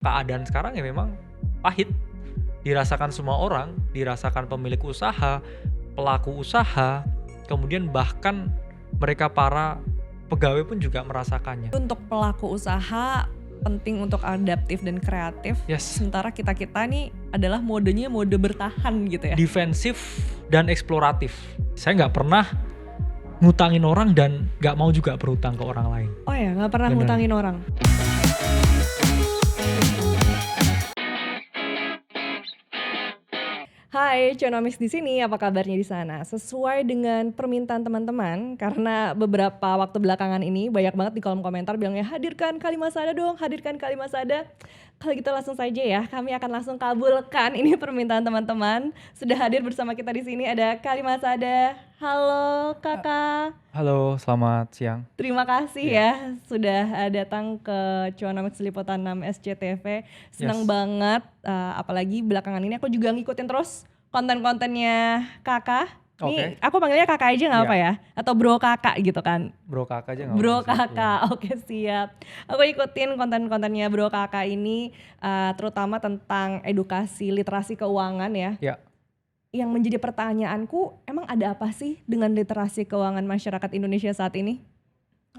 keadaan sekarang ya memang pahit, dirasakan semua orang, dirasakan pemilik usaha, pelaku usaha, kemudian bahkan mereka para pegawai pun juga merasakannya. Untuk pelaku usaha penting untuk adaptif dan kreatif, Yes. sementara kita-kita nih adalah modenya mode bertahan gitu ya. Defensif dan eksploratif. Saya nggak pernah ngutangin orang dan nggak mau juga berutang ke orang lain. Oh ya, nggak pernah Bener. ngutangin orang. Hai, Conomics di sini. Apa kabarnya di sana? Sesuai dengan permintaan teman-teman, karena beberapa waktu belakangan ini banyak banget di kolom komentar bilangnya hadirkan Kalimat Sada dong, hadirkan Kalimat Sada. Kalau gitu langsung saja ya, kami akan langsung kabulkan ini permintaan teman-teman. Sudah hadir bersama kita di sini ada Kalimat Sada. Halo kakak. Halo, selamat siang. Terima kasih ya sudah datang ke Cuanomics Liputan 6 SCTV. Senang Yes. banget, apalagi belakangan ini aku juga ngikutin terus konten-kontennya kakak. Nih Oke. aku panggilnya kakak aja nggak Iya. apa ya? Atau bro kakak gitu kan? Bro kakak aja nggak Bro apa-apa sih. Iya. kakak, oke siap. Aku ikutin konten-kontennya bro kakak ini, terutama tentang edukasi literasi keuangan ya. Ya. Yang menjadi pertanyaanku, emang ada apa sih dengan literasi keuangan masyarakat Indonesia saat ini?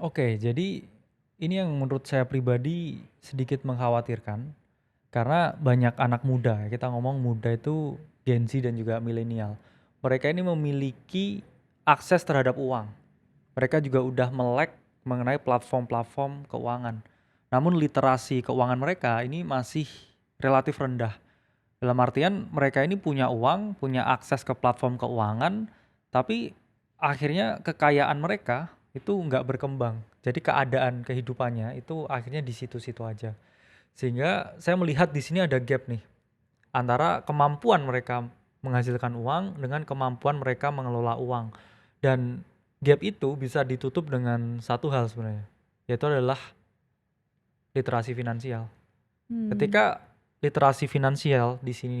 Oke, jadi ini yang menurut saya pribadi sedikit mengkhawatirkan karena banyak anak muda, kita ngomong muda itu Gen Z dan juga milenial. Mereka ini memiliki akses terhadap uang. Mereka juga udah melek mengenai platform-platform keuangan. Namun literasi keuangan mereka ini masih relatif rendah. Dalam artian mereka ini punya uang, punya akses ke platform keuangan, tapi akhirnya kekayaan mereka itu nggak berkembang. Jadi keadaan kehidupannya itu akhirnya di situ-situ aja. Sehingga saya melihat di sini ada gap nih antara kemampuan mereka menghasilkan uang dengan kemampuan mereka mengelola uang. Dan gap itu bisa ditutup dengan satu hal sebenarnya, yaitu adalah literasi finansial. Ketika literasi finansial di sini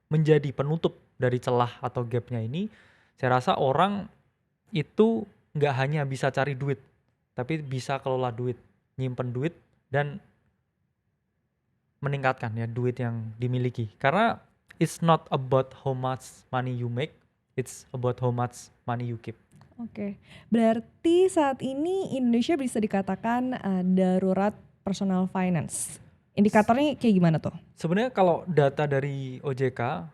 menjadi penutup dari celah atau gapnya ini, saya rasa orang itu nggak hanya bisa cari duit, tapi bisa kelola duit, nyimpen duit, dan meningkatkan ya duit yang dimiliki. Karena it's not about how much money you make, it's about how much money you keep. Oke, berarti saat ini Indonesia bisa dikatakan darurat personal finance. Indikatornya kayak gimana tuh? Sebenarnya kalau data dari OJK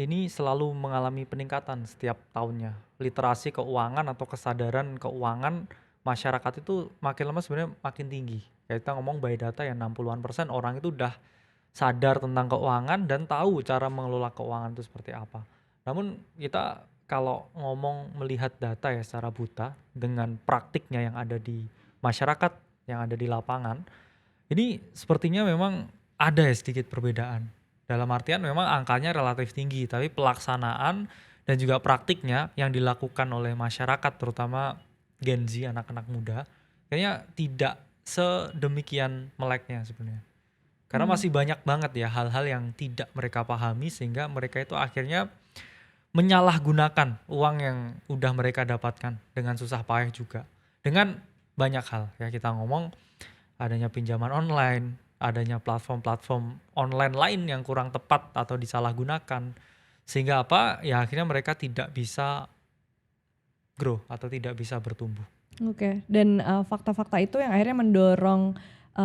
ini selalu mengalami peningkatan setiap tahunnya. Literasi keuangan atau kesadaran keuangan masyarakat itu makin lama sebenarnya makin tinggi. Kayak kita ngomong by data ya 60-an% orang itu udah sadar tentang keuangan dan tahu cara mengelola keuangan itu seperti apa. Namun kita kalau ngomong melihat data ya secara buta dengan praktiknya yang ada di masyarakat, yang ada di lapangan, ini sepertinya memang ada ya sedikit perbedaan. Dalam artian memang angkanya relatif tinggi, tapi pelaksanaan dan juga praktiknya yang dilakukan oleh masyarakat terutama Gen Z, anak-anak muda, kayaknya tidak sedemikian meleknya sebenarnya. Karena masih banyak banget ya hal-hal yang tidak mereka pahami sehingga mereka itu akhirnya menyalahgunakan uang yang udah mereka dapatkan dengan susah payah juga. Dengan banyak hal ya kita ngomong adanya pinjaman online, adanya platform-platform online lain yang kurang tepat atau disalahgunakan. Sehingga apa? Ya akhirnya mereka tidak bisa grow atau tidak bisa bertumbuh. Oke, dan fakta-fakta itu yang akhirnya mendorong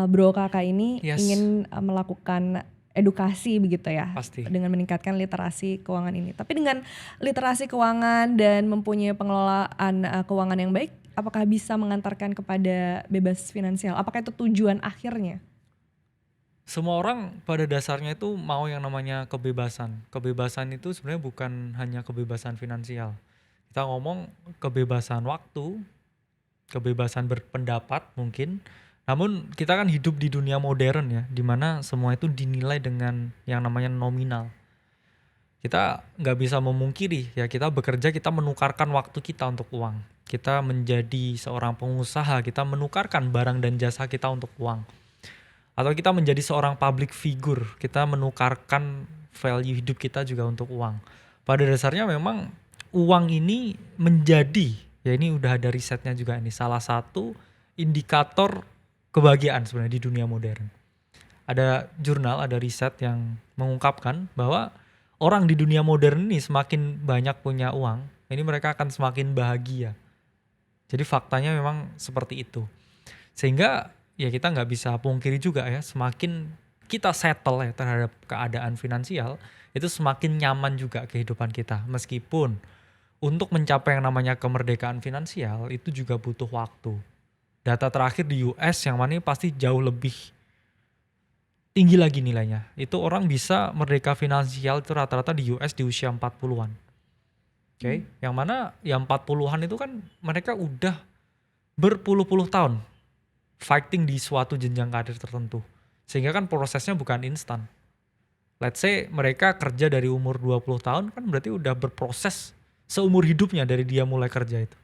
bro kakak ini Yes. ingin melakukan edukasi begitu ya, Pasti. dengan meningkatkan literasi keuangan ini. Tapi dengan literasi keuangan dan mempunyai pengelolaan keuangan yang baik, apakah bisa mengantarkan kepada bebas finansial? Apakah itu tujuan akhirnya? Semua orang pada dasarnya itu mau yang namanya kebebasan. Kebebasan itu sebenarnya bukan hanya kebebasan finansial. Kita ngomong kebebasan waktu, kebebasan berpendapat mungkin. Namun kita kan hidup di dunia modern ya, di mana semua itu dinilai dengan yang namanya nominal. Kita nggak bisa memungkiri ya, kita bekerja, kita menukarkan waktu kita untuk uang. Kita menjadi seorang pengusaha, kita menukarkan barang dan jasa kita untuk uang. Atau kita menjadi seorang public figure, kita menukarkan value hidup kita juga untuk uang. Pada dasarnya memang uang ini menjadi, ya ini udah ada risetnya juga, ini salah satu indikator kebahagiaan sebenarnya di dunia modern. Ada jurnal, ada riset yang mengungkapkan bahwa orang di dunia modern ini semakin banyak punya uang, ini mereka akan semakin bahagia. Jadi faktanya memang seperti itu. Sehingga ya kita nggak bisa pungkiri juga ya, semakin kita settle ya terhadap keadaan finansial, itu semakin nyaman juga kehidupan kita. Meskipun untuk mencapai yang namanya kemerdekaan finansial itu juga butuh waktu. Data terakhir di US yang mana ini pasti jauh lebih tinggi lagi nilainya. Itu orang bisa merdeka finansial itu rata-rata di US di usia 40-an. Oke, yang mana yang 40-an itu kan mereka udah berpuluh-puluh tahun fighting di suatu jenjang karir tertentu. Sehingga kan prosesnya bukan instan. Let's say mereka kerja dari umur 20 tahun kan berarti udah berproses seumur hidupnya dari dia mulai kerja itu.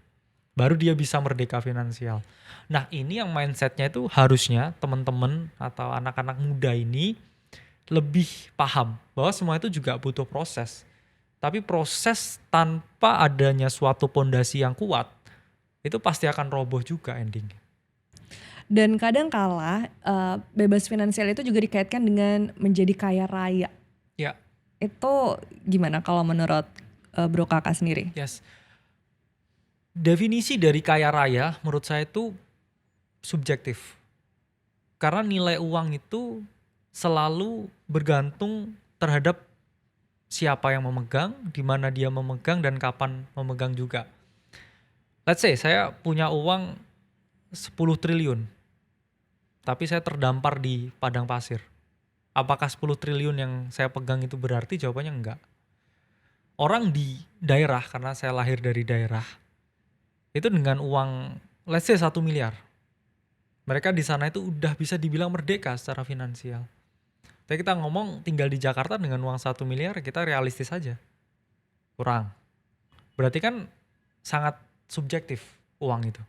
Baru dia bisa merdeka finansial. Nah ini yang mindsetnya itu harusnya teman-teman atau anak-anak muda ini lebih paham bahwa semua itu juga butuh proses. Tapi proses tanpa adanya suatu pondasi yang kuat itu pasti akan roboh juga endingnya. Dan kadang kala bebas finansial itu juga dikaitkan dengan menjadi kaya raya. Ya, Itu gimana kalau menurut Bro Kakak sendiri? yes. Definisi dari kaya raya menurut saya itu subjektif. Karena nilai uang itu selalu bergantung terhadap siapa yang memegang, di mana dia memegang dan kapan memegang juga. Let's say saya punya uang 10 triliun, tapi saya terdampar di padang pasir. Apakah 10 triliun yang saya pegang itu berarti? Jawabannya enggak. Orang di daerah, karena saya lahir dari daerah, itu dengan uang let's say 1 miliar. Mereka di sana itu udah bisa dibilang merdeka secara finansial. Tapi kita ngomong tinggal di Jakarta dengan uang 1 miliar, kita realistis aja. Kurang. Berarti kan sangat subjektif uang itu.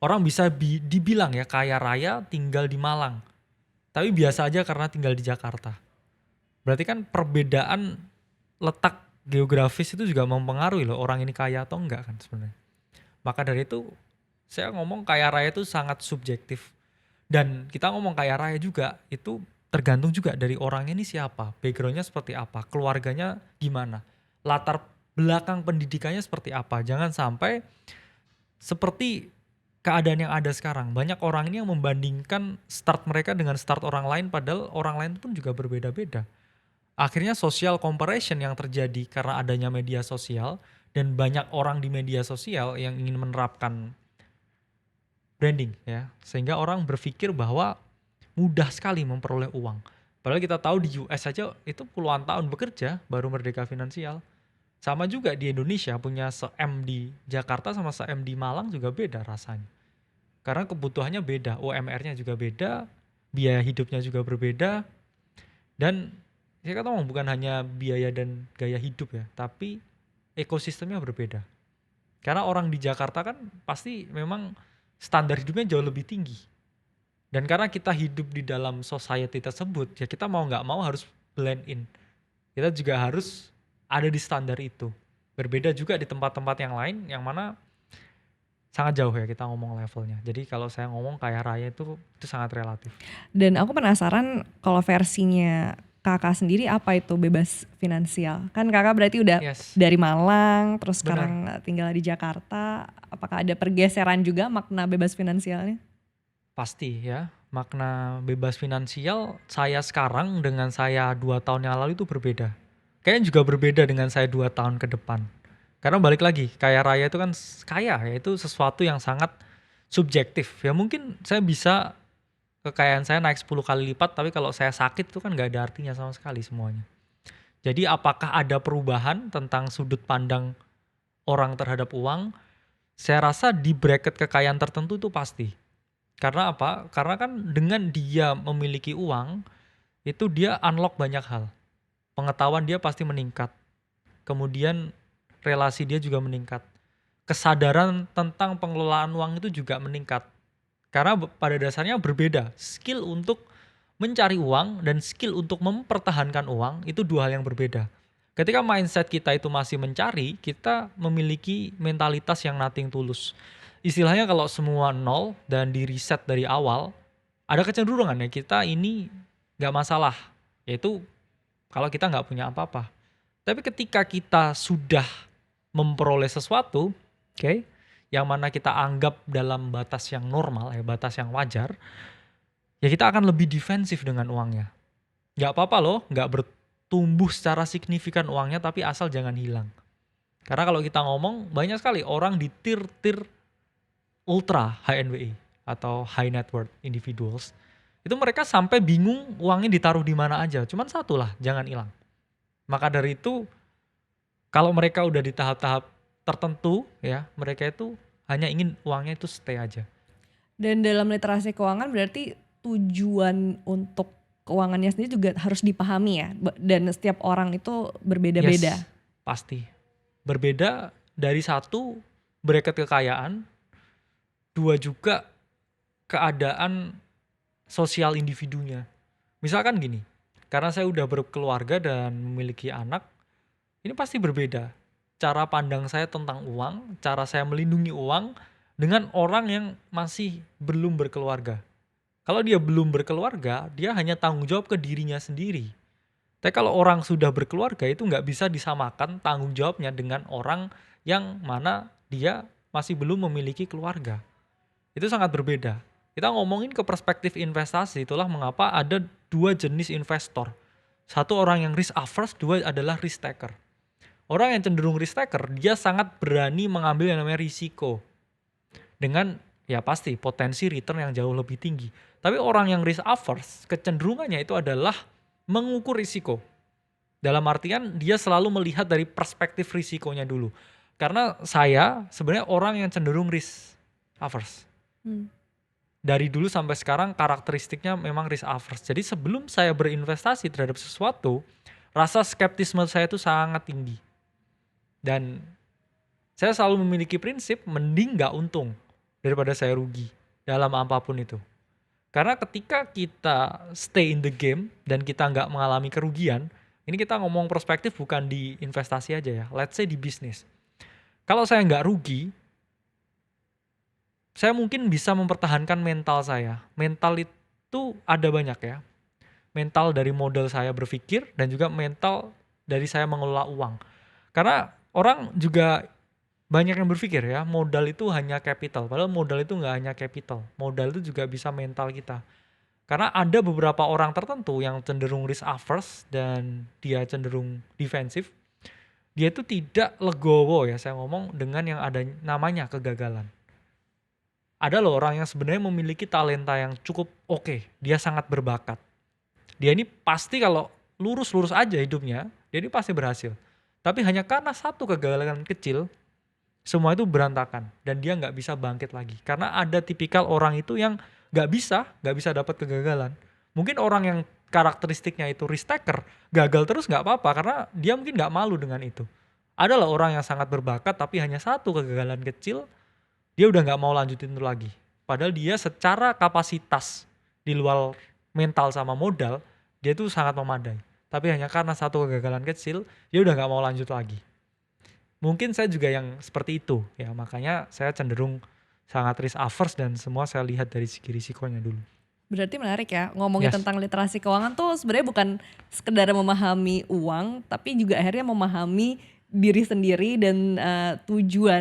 Orang bisa dibilang ya kaya raya tinggal di Malang. Tapi biasa aja karena tinggal di Jakarta. Berarti kan perbedaan letak geografis itu juga mempengaruhi loh orang ini kaya atau enggak kan sebenarnya. Maka dari itu saya ngomong kaya raya itu sangat subjektif. Dan kita ngomong kaya raya juga itu tergantung juga dari orangnya ini siapa, backgroundnya seperti apa, keluarganya gimana, latar belakang pendidikannya seperti apa. Jangan sampai seperti keadaan yang ada sekarang. Banyak orang ini yang membandingkan start mereka dengan start orang lain padahal orang lain pun juga berbeda-beda. Akhirnya social comparison yang terjadi karena adanya media sosial dan banyak orang di media sosial yang ingin menerapkan branding ya. Sehingga orang berpikir bahwa mudah sekali memperoleh uang. Padahal kita tahu di US saja itu puluhan tahun bekerja baru merdeka finansial. Sama juga di Indonesia punya se-M di Jakarta sama se-M di Malang juga beda rasanya. Karena kebutuhannya beda, UMR-nya juga beda, biaya hidupnya juga berbeda. Dan saya kata ngomong bukan hanya biaya dan gaya hidup ya, tapi ekosistemnya berbeda. Karena orang di Jakarta kan pasti memang standar hidupnya jauh lebih tinggi. Dan karena kita hidup di dalam society tersebut, ya kita mau nggak mau harus blend in. Kita juga harus ada di standar itu. Berbeda juga di tempat-tempat yang lain, yang mana sangat jauh ya kita ngomong levelnya. Jadi kalau saya ngomong kaya raya itu sangat relatif. Dan aku penasaran kalau versinya Kakak sendiri apa itu bebas finansial? Kan Kakak berarti udah Yes, dari Malang, terus benar. sekarang tinggal di Jakarta. Apakah ada pergeseran juga makna bebas finansialnya? Pasti ya, makna bebas finansial saya sekarang dengan saya 2 tahun yang lalu itu berbeda. Kayaknya juga berbeda dengan saya 2 tahun ke depan. Karena balik lagi, kaya raya itu kan kaya ya, itu sesuatu yang sangat subjektif. Ya mungkin saya bisa kekayaan saya naik 10 kali lipat, tapi kalau saya sakit itu kan nggak ada artinya sama sekali semuanya. Jadi apakah ada perubahan tentang sudut pandang orang terhadap uang? Saya rasa di bracket kekayaan tertentu itu pasti. Karena apa? Karena kan dengan dia memiliki uang, itu dia unlock banyak hal. Pengetahuan dia pasti meningkat. Kemudian relasi dia juga meningkat. Kesadaran tentang pengelolaan uang itu juga meningkat. Karena pada dasarnya berbeda. Skill untuk mencari uang dan skill untuk mempertahankan uang itu dua hal yang berbeda. Ketika mindset kita itu masih mencari, kita memiliki mentalitas yang nothing tulus. Istilahnya kalau semua nol dan di reset dari awal, ada kecenderungan ya kita ini nggak masalah. Yaitu kalau kita nggak punya apa-apa. Tapi ketika kita sudah memperoleh sesuatu, oke, yang mana kita anggap dalam batas yang normal, batas yang wajar, ya kita akan lebih defensif dengan uangnya. Nggak apa-apa loh, nggak bertumbuh secara signifikan uangnya, tapi asal jangan hilang. Karena kalau kita ngomong, banyak sekali orang di tier ultra HNWI atau high net worth individuals, itu mereka sampai bingung uangnya ditaruh di mana aja. Cuman satu lah, jangan hilang. Maka dari itu, kalau mereka udah di tahap-tahap tertentu, ya mereka itu hanya ingin uangnya itu stay aja. Dan dalam literasi keuangan berarti tujuan untuk keuangannya sendiri juga harus dipahami ya. Dan setiap orang itu berbeda-beda. Yes, pasti. Berbeda dari satu, bracket kekayaan, dua juga keadaan sosial individunya. Misalkan gini, karena saya udah berkeluarga dan memiliki anak, ini pasti berbeda. Cara pandang saya tentang uang, cara saya melindungi uang dengan orang yang masih belum berkeluarga. Kalau dia belum berkeluarga, dia hanya tanggung jawab ke dirinya sendiri. Tapi kalau orang sudah berkeluarga itu nggak bisa disamakan tanggung jawabnya dengan orang yang mana dia masih belum memiliki keluarga. Itu sangat berbeda. Kita ngomongin ke perspektif investasi, itulah mengapa ada dua jenis investor. Satu orang yang risk averse, dua adalah risk taker. Orang yang cenderung risk taker, dia sangat berani mengambil yang namanya risiko. Dengan ya pasti potensi return yang jauh lebih tinggi. Tapi orang yang risk averse, kecenderungannya itu adalah mengukur risiko. Dalam artian dia selalu melihat dari perspektif risikonya dulu. Karena saya sebenarnya orang yang cenderung risk averse. Dari dulu sampai sekarang karakteristiknya memang risk averse. Jadi sebelum saya berinvestasi terhadap sesuatu, rasa skeptisme saya itu sangat tinggi. Dan saya selalu memiliki prinsip mending nggak untung daripada saya rugi dalam apapun itu. Karena ketika kita stay in the game dan kita nggak mengalami kerugian, ini kita ngomong perspektif bukan di investasi aja ya, let's say di bisnis. Kalau saya nggak rugi, saya mungkin bisa mempertahankan mental saya. Mental itu ada banyak ya. Mental dari modal saya berpikir dan juga mental dari saya mengelola uang. Karena orang juga banyak yang berpikir ya, modal itu hanya capital. Padahal modal itu nggak hanya capital. Modal itu juga bisa mental kita. Karena ada beberapa orang tertentu yang cenderung risk averse dan dia cenderung defensif. Dia itu tidak legowo ya, saya ngomong dengan yang ada namanya kegagalan. Ada loh orang yang sebenarnya memiliki talenta yang cukup oke. Dia sangat berbakat. Dia ini pasti kalau lurus-lurus aja hidupnya, dia ini pasti berhasil. Tapi hanya karena satu kegagalan kecil, semua itu berantakan dan dia nggak bisa bangkit lagi. Karena ada tipikal orang itu yang nggak bisa dapat kegagalan. Mungkin orang yang karakteristiknya itu risk taker, gagal terus nggak apa-apa karena dia mungkin nggak malu dengan itu. Adalah orang yang sangat berbakat tapi hanya satu kegagalan kecil, dia udah nggak mau lanjutin itu lagi. Padahal dia secara kapasitas di luar mental sama modal, dia itu sangat memadai. Tapi hanya karena satu kegagalan kecil, dia udah nggak mau lanjut lagi. Mungkin saya juga yang seperti itu ya, makanya saya cenderung sangat risk averse dan semua saya lihat dari segi risikonya dulu. Berarti menarik ya, ngomongin Yes, tentang literasi keuangan tuh sebenarnya bukan sekedar memahami uang, tapi juga akhirnya memahami diri sendiri dan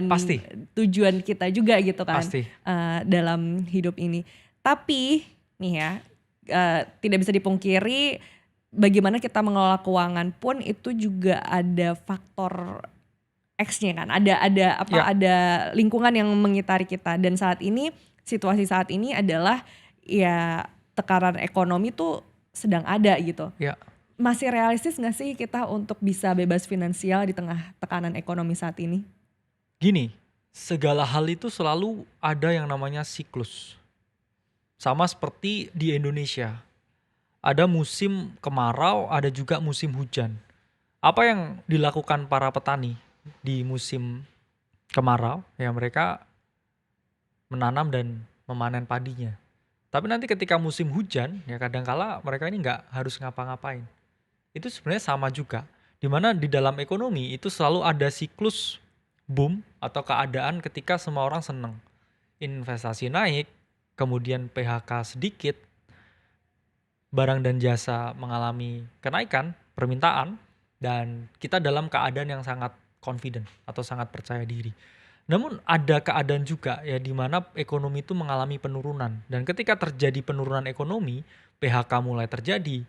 pasti, tujuan kita juga gitu kan pasti. dalam hidup ini. Tapi nih ya, tidak bisa dipungkiri bagaimana kita mengelola keuangan pun itu juga ada faktor X-nya kan. Ya, Ada lingkungan yang mengitari kita dan situasi saat ini adalah ya tekanan ekonomi tuh sedang ada gitu. ya. Masih realistis gak sih kita untuk bisa bebas finansial di tengah tekanan ekonomi saat ini? Gini, segala hal itu selalu ada yang namanya siklus. Sama seperti di Indonesia. Ada musim kemarau, ada juga musim hujan. Apa yang dilakukan para petani di musim kemarau? Ya mereka menanam dan memanen padinya. Tapi nanti ketika musim hujan, ya kadangkala mereka ini nggak harus ngapa-ngapain. Itu sebenarnya sama juga. Dimana di dalam ekonomi itu selalu ada siklus boom atau keadaan ketika semua orang seneng. Investasi naik, kemudian PHK sedikit, barang dan jasa mengalami kenaikan permintaan dan kita dalam keadaan yang sangat confident atau sangat percaya diri. Namun ada keadaan juga ya di mana ekonomi itu mengalami penurunan dan ketika terjadi penurunan ekonomi, PHK mulai terjadi,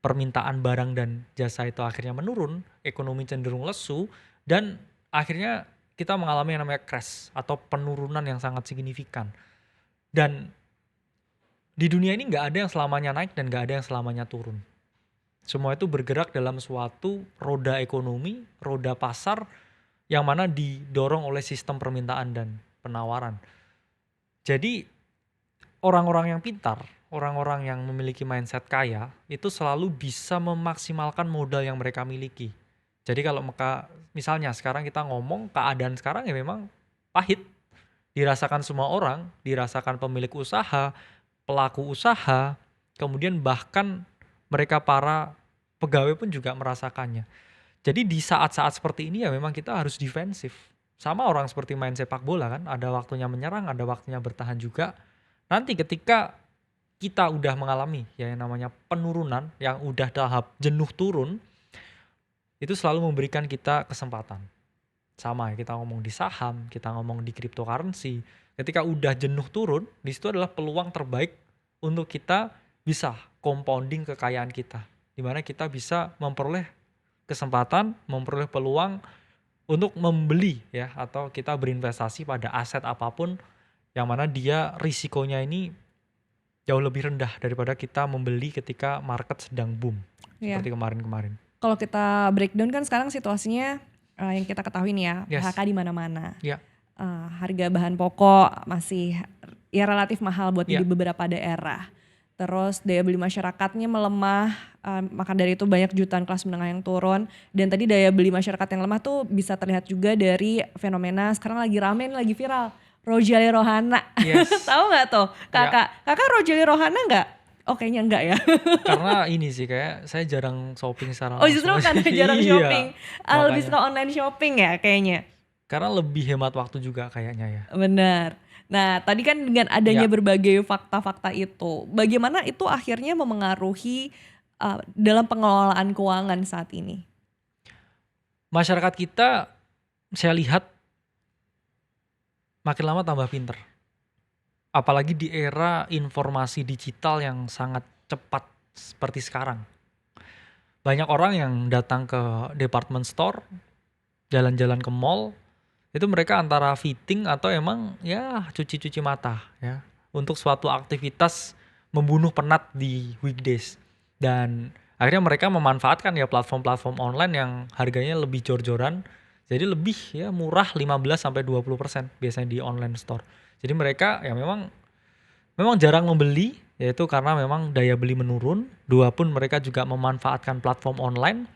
permintaan barang dan jasa itu akhirnya menurun, ekonomi cenderung lesu dan akhirnya kita mengalami yang namanya crash atau penurunan yang sangat signifikan. Dan di dunia ini nggak ada yang selamanya naik dan nggak ada yang selamanya turun. Semua itu bergerak dalam suatu roda ekonomi, roda pasar yang mana didorong oleh sistem permintaan dan penawaran. Jadi orang-orang yang pintar, orang-orang yang memiliki mindset kaya itu selalu bisa memaksimalkan modal yang mereka miliki. Jadi kalau misalnya sekarang kita ngomong keadaan sekarang ya memang pahit, dirasakan semua orang, dirasakan pemilik usaha, pelaku usaha, kemudian bahkan mereka para pegawai pun juga merasakannya. Jadi di saat-saat seperti ini ya memang kita harus defensif. Sama orang seperti main sepak bola kan, ada waktunya menyerang, ada waktunya bertahan juga. Nanti ketika kita udah mengalami ya yang namanya penurunan, yang udah tahap jenuh turun, itu selalu memberikan kita kesempatan. Sama ya, kita ngomong di saham, kita ngomong di cryptocurrency. Ketika udah jenuh turun, di situ adalah peluang terbaik untuk kita bisa compounding kekayaan kita. Di mana kita bisa memperoleh kesempatan, memperoleh peluang untuk membeli ya atau kita berinvestasi pada aset apapun yang mana dia risikonya ini jauh lebih rendah daripada kita membeli ketika market sedang boom Iya. seperti kemarin-kemarin. Kalau kita breakdown kan sekarang situasinya yang kita ketahui nih ya, Yes. PHK di mana-mana. Ya. Harga bahan pokok masih ya relatif mahal buat Ya. di beberapa daerah. Terus daya beli masyarakatnya melemah, maka dari itu banyak jutaan kelas menengah yang turun. Dan tadi daya beli masyarakat yang lemah tuh bisa terlihat juga dari fenomena sekarang lagi rame nih, lagi viral, Rojali Rohana. Yes. Tahu nggak tuh kakak Rojali Rohana nggak? Oh kayaknya enggak ya. Karena ini sih kayak saya jarang shopping secara Oh justru langsung karena aja. jarang Iya, shopping. Lebih makanya. suka online shopping ya kayaknya. Karena lebih hemat waktu juga kayaknya ya. Benar. Nah tadi kan dengan adanya Ya. berbagai fakta-fakta itu, bagaimana itu akhirnya memengaruhi dalam pengelolaan keuangan saat ini? Masyarakat kita saya lihat makin lama tambah pinter. Apalagi di era informasi digital yang sangat cepat seperti sekarang. Banyak orang yang datang ke department store, jalan-jalan ke mall, itu mereka antara fitting atau emang ya cuci-cuci mata ya untuk suatu aktivitas membunuh penat di weekdays. Dan akhirnya mereka memanfaatkan ya platform-platform online yang harganya lebih jor-joran. Jadi lebih ya murah 15-20% biasanya di online store. Jadi mereka ya memang jarang membeli yaitu karena memang daya beli menurun. Dua pun mereka juga memanfaatkan platform online.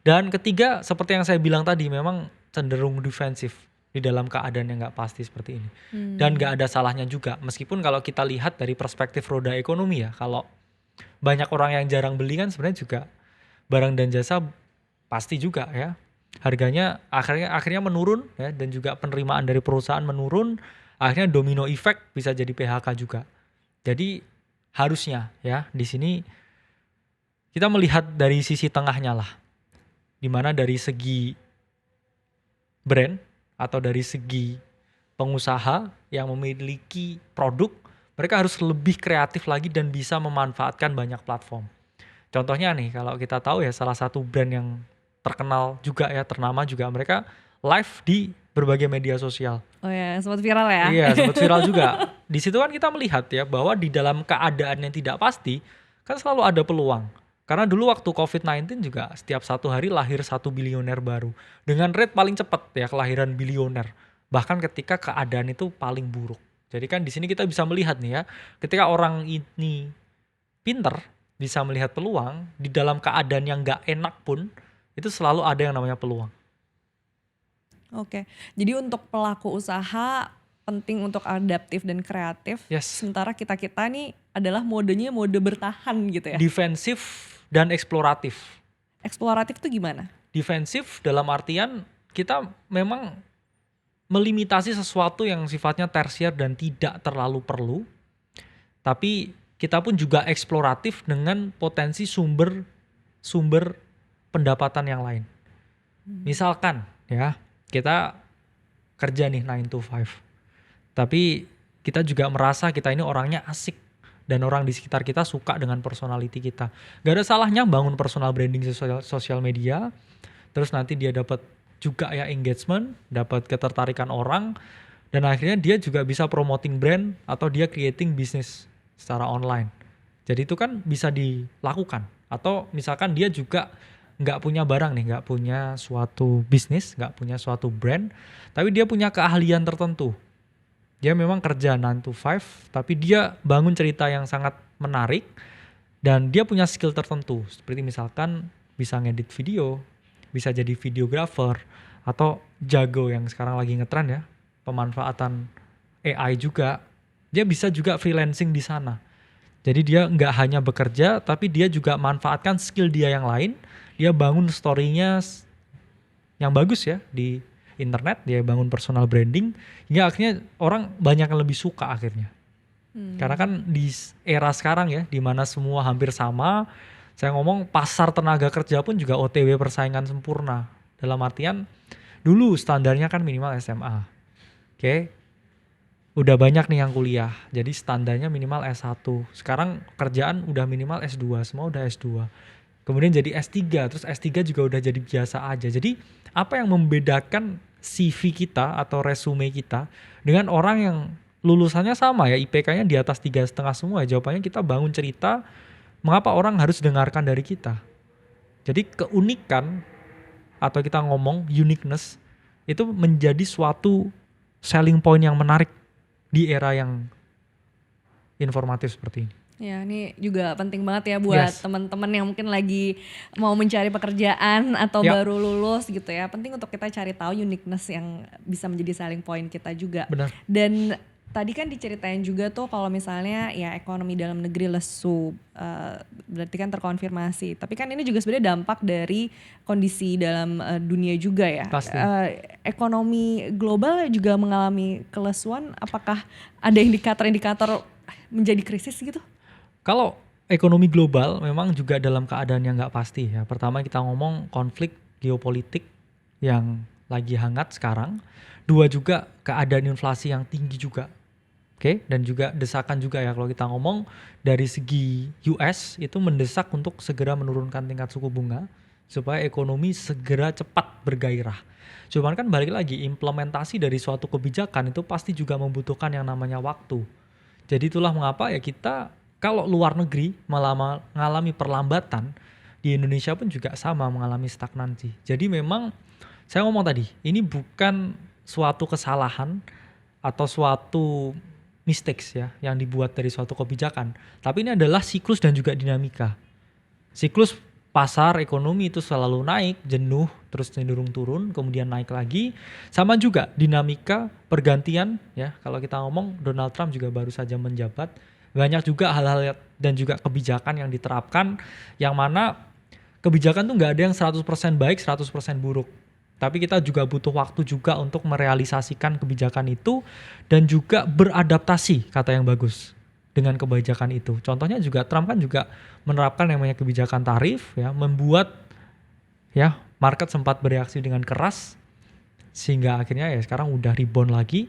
Dan ketiga seperti yang saya bilang tadi memang cenderung defensif di dalam keadaan yang nggak pasti seperti ini. Dan nggak ada salahnya juga meskipun kalau kita lihat dari perspektif roda ekonomi ya, kalau banyak orang yang jarang beli kan sebenarnya juga barang dan jasa pasti juga ya harganya akhirnya menurun ya, dan juga penerimaan dari perusahaan menurun, akhirnya domino effect bisa jadi PHK juga. Jadi harusnya ya di sini kita melihat dari sisi tengahnya lah, dimana dari segi brand atau dari segi pengusaha yang memiliki produk, mereka harus lebih kreatif lagi dan bisa memanfaatkan banyak platform. Contohnya nih, kalau kita tahu ya salah satu brand yang terkenal juga ya, ternama juga, mereka live di berbagai media sosial. Oh ya, sempat viral ya. Iya, sempat viral juga. Di situ kan kita melihat ya bahwa di dalam keadaan yang tidak pasti kan selalu ada peluang. Karena dulu waktu COVID-19 juga setiap 1 hari lahir 1 bilioner baru. Dengan rate paling cepat ya kelahiran bilioner. Bahkan ketika keadaan itu paling buruk. Jadi kan di sini kita bisa melihat nih ya, ketika orang ini pinter, bisa melihat peluang, di dalam keadaan yang gak enak pun, itu selalu ada yang namanya peluang. Oke, jadi untuk pelaku usaha penting untuk adaptif dan kreatif. Yes. Sementara kita-kita nih adalah modenya mode bertahan gitu ya. Defensif dan eksploratif. Eksploratif tuh gimana? Defensif dalam artian kita memang melimitasi sesuatu yang sifatnya tersier dan tidak terlalu perlu. Tapi kita pun juga eksploratif dengan potensi sumber pendapatan yang lain. Misalkan ya, kita kerja nih 9 to 5. Tapi kita juga merasa kita ini orangnya asik dan orang di sekitar kita suka dengan personality kita. Gak ada salahnya bangun personal branding sosial media, terus nanti dia dapat juga ya engagement, dapat ketertarikan orang, dan akhirnya dia juga bisa promoting brand atau dia creating bisnis secara online. Jadi itu kan bisa dilakukan. Atau misalkan dia juga nggak punya barang nih, nggak punya suatu bisnis, nggak punya suatu brand, tapi dia punya keahlian tertentu. Dia memang kerja 9 to 5, tapi dia bangun cerita yang sangat menarik dan dia punya skill tertentu. Seperti misalkan bisa ngedit video, bisa jadi videographer, atau jago yang sekarang lagi ngetren ya, pemanfaatan AI juga. Dia bisa juga freelancing di sana. Jadi dia nggak hanya bekerja, tapi dia juga manfaatkan skill dia yang lain. Dia bangun story-nya yang bagus ya di internet, dia bangun personal branding, hingga akhirnya orang banyak yang lebih suka akhirnya. Karena kan di era sekarang ya, di mana semua hampir sama, saya ngomong pasar tenaga kerja pun juga OTW persaingan sempurna. Dalam artian, dulu standarnya kan minimal SMA. Oke. Udah banyak nih yang kuliah, jadi standarnya minimal S1. Sekarang kerjaan udah minimal S2, semua udah S2. Kemudian jadi S3, terus S3 juga udah jadi biasa aja. Jadi apa yang membedakan CV kita atau resume kita dengan orang yang lulusannya sama ya, IPK-nya di atas 3,5 semua? Jawabannya kita bangun cerita, mengapa orang harus dengarkan dari kita. Jadi keunikan atau kita ngomong uniqueness itu menjadi suatu selling point yang menarik di era yang informatif seperti ini. Ya, ini juga penting banget ya buat teman-teman yang mungkin lagi mau mencari pekerjaan atau baru lulus gitu ya. Penting untuk kita cari tahu uniqueness yang bisa menjadi selling point kita juga. Benar. Dan tadi kan diceritain juga tuh kalau misalnya ya ekonomi dalam negeri lesu, berarti kan terkonfirmasi. Tapi kan ini juga sebenarnya dampak dari kondisi dalam dunia juga ya. Pasti. Ekonomi global juga mengalami kelesuan. Apakah ada indikator-indikator menjadi krisis gitu? Kalau ekonomi global memang juga dalam keadaan yang nggak pasti ya. Pertama kita ngomong konflik geopolitik yang lagi hangat sekarang. Dua juga keadaan inflasi yang tinggi juga. Oke, dan juga desakan juga ya kalau kita ngomong dari segi US itu mendesak untuk segera menurunkan tingkat suku bunga supaya ekonomi segera cepat bergairah. Cuman kan balik lagi implementasi dari suatu kebijakan itu pasti juga membutuhkan yang namanya waktu. Jadi itulah mengapa ya kita kalau luar negeri mengalami perlambatan, di Indonesia pun juga sama mengalami stagnansi. Jadi memang saya ngomong tadi, ini bukan suatu kesalahan atau suatu mistakes ya yang dibuat dari suatu kebijakan. Tapi ini adalah siklus dan juga dinamika. Siklus pasar ekonomi itu selalu naik, jenuh, terus cenderung turun, kemudian naik lagi. Sama juga dinamika pergantian ya. Kalau kita ngomong Donald Trump juga baru saja menjabat. Banyak juga hal-hal dan juga kebijakan yang diterapkan yang mana kebijakan tuh nggak ada yang 100% baik, 100% buruk. Tapi kita juga butuh waktu juga untuk merealisasikan kebijakan itu dan juga beradaptasi, kata yang bagus, dengan kebijakan itu. Contohnya juga Trump kan juga menerapkan yang namanya kebijakan tarif ya, membuat ya market sempat bereaksi dengan keras sehingga akhirnya ya sekarang udah rebound lagi.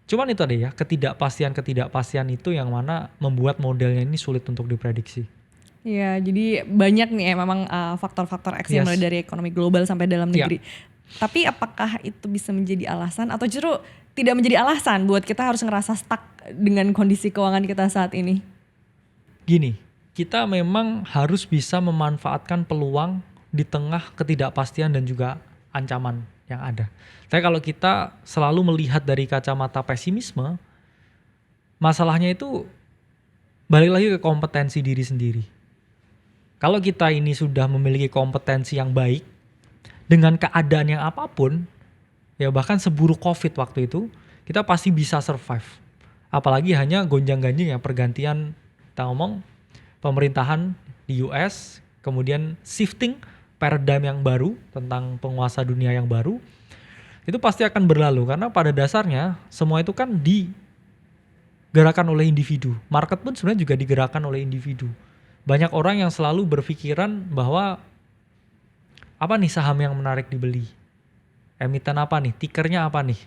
Cuman itu tadi ya, ketidakpastian itu yang mana membuat modelnya ini sulit untuk diprediksi. Ya, jadi banyak nih ya memang faktor-faktor X yang mulai dari ekonomi global sampai dalam negeri. Tapi apakah itu bisa menjadi alasan atau justru tidak menjadi alasan buat kita harus ngerasa stuck dengan kondisi keuangan kita saat ini? Gini, kita memang harus bisa memanfaatkan peluang di tengah ketidakpastian dan juga ancaman yang ada. Tapi kalau kita selalu melihat dari kacamata pesimisme, masalahnya itu balik lagi ke kompetensi diri sendiri. Kalau kita ini sudah memiliki kompetensi yang baik, dengan keadaan yang apapun, ya bahkan seburuk COVID waktu itu, kita pasti bisa survive. Apalagi hanya gonjang-ganjing ya pergantian, kita ngomong pemerintahan di US, kemudian shifting paradigm yang baru tentang penguasa dunia yang baru, itu pasti akan berlalu karena pada dasarnya semua itu kan gerakan oleh individu. Market pun sebenarnya juga digerakkan oleh individu. Banyak orang yang selalu berpikiran bahwa apa nih saham yang menarik dibeli? Emiten apa nih? Tikernya apa nih?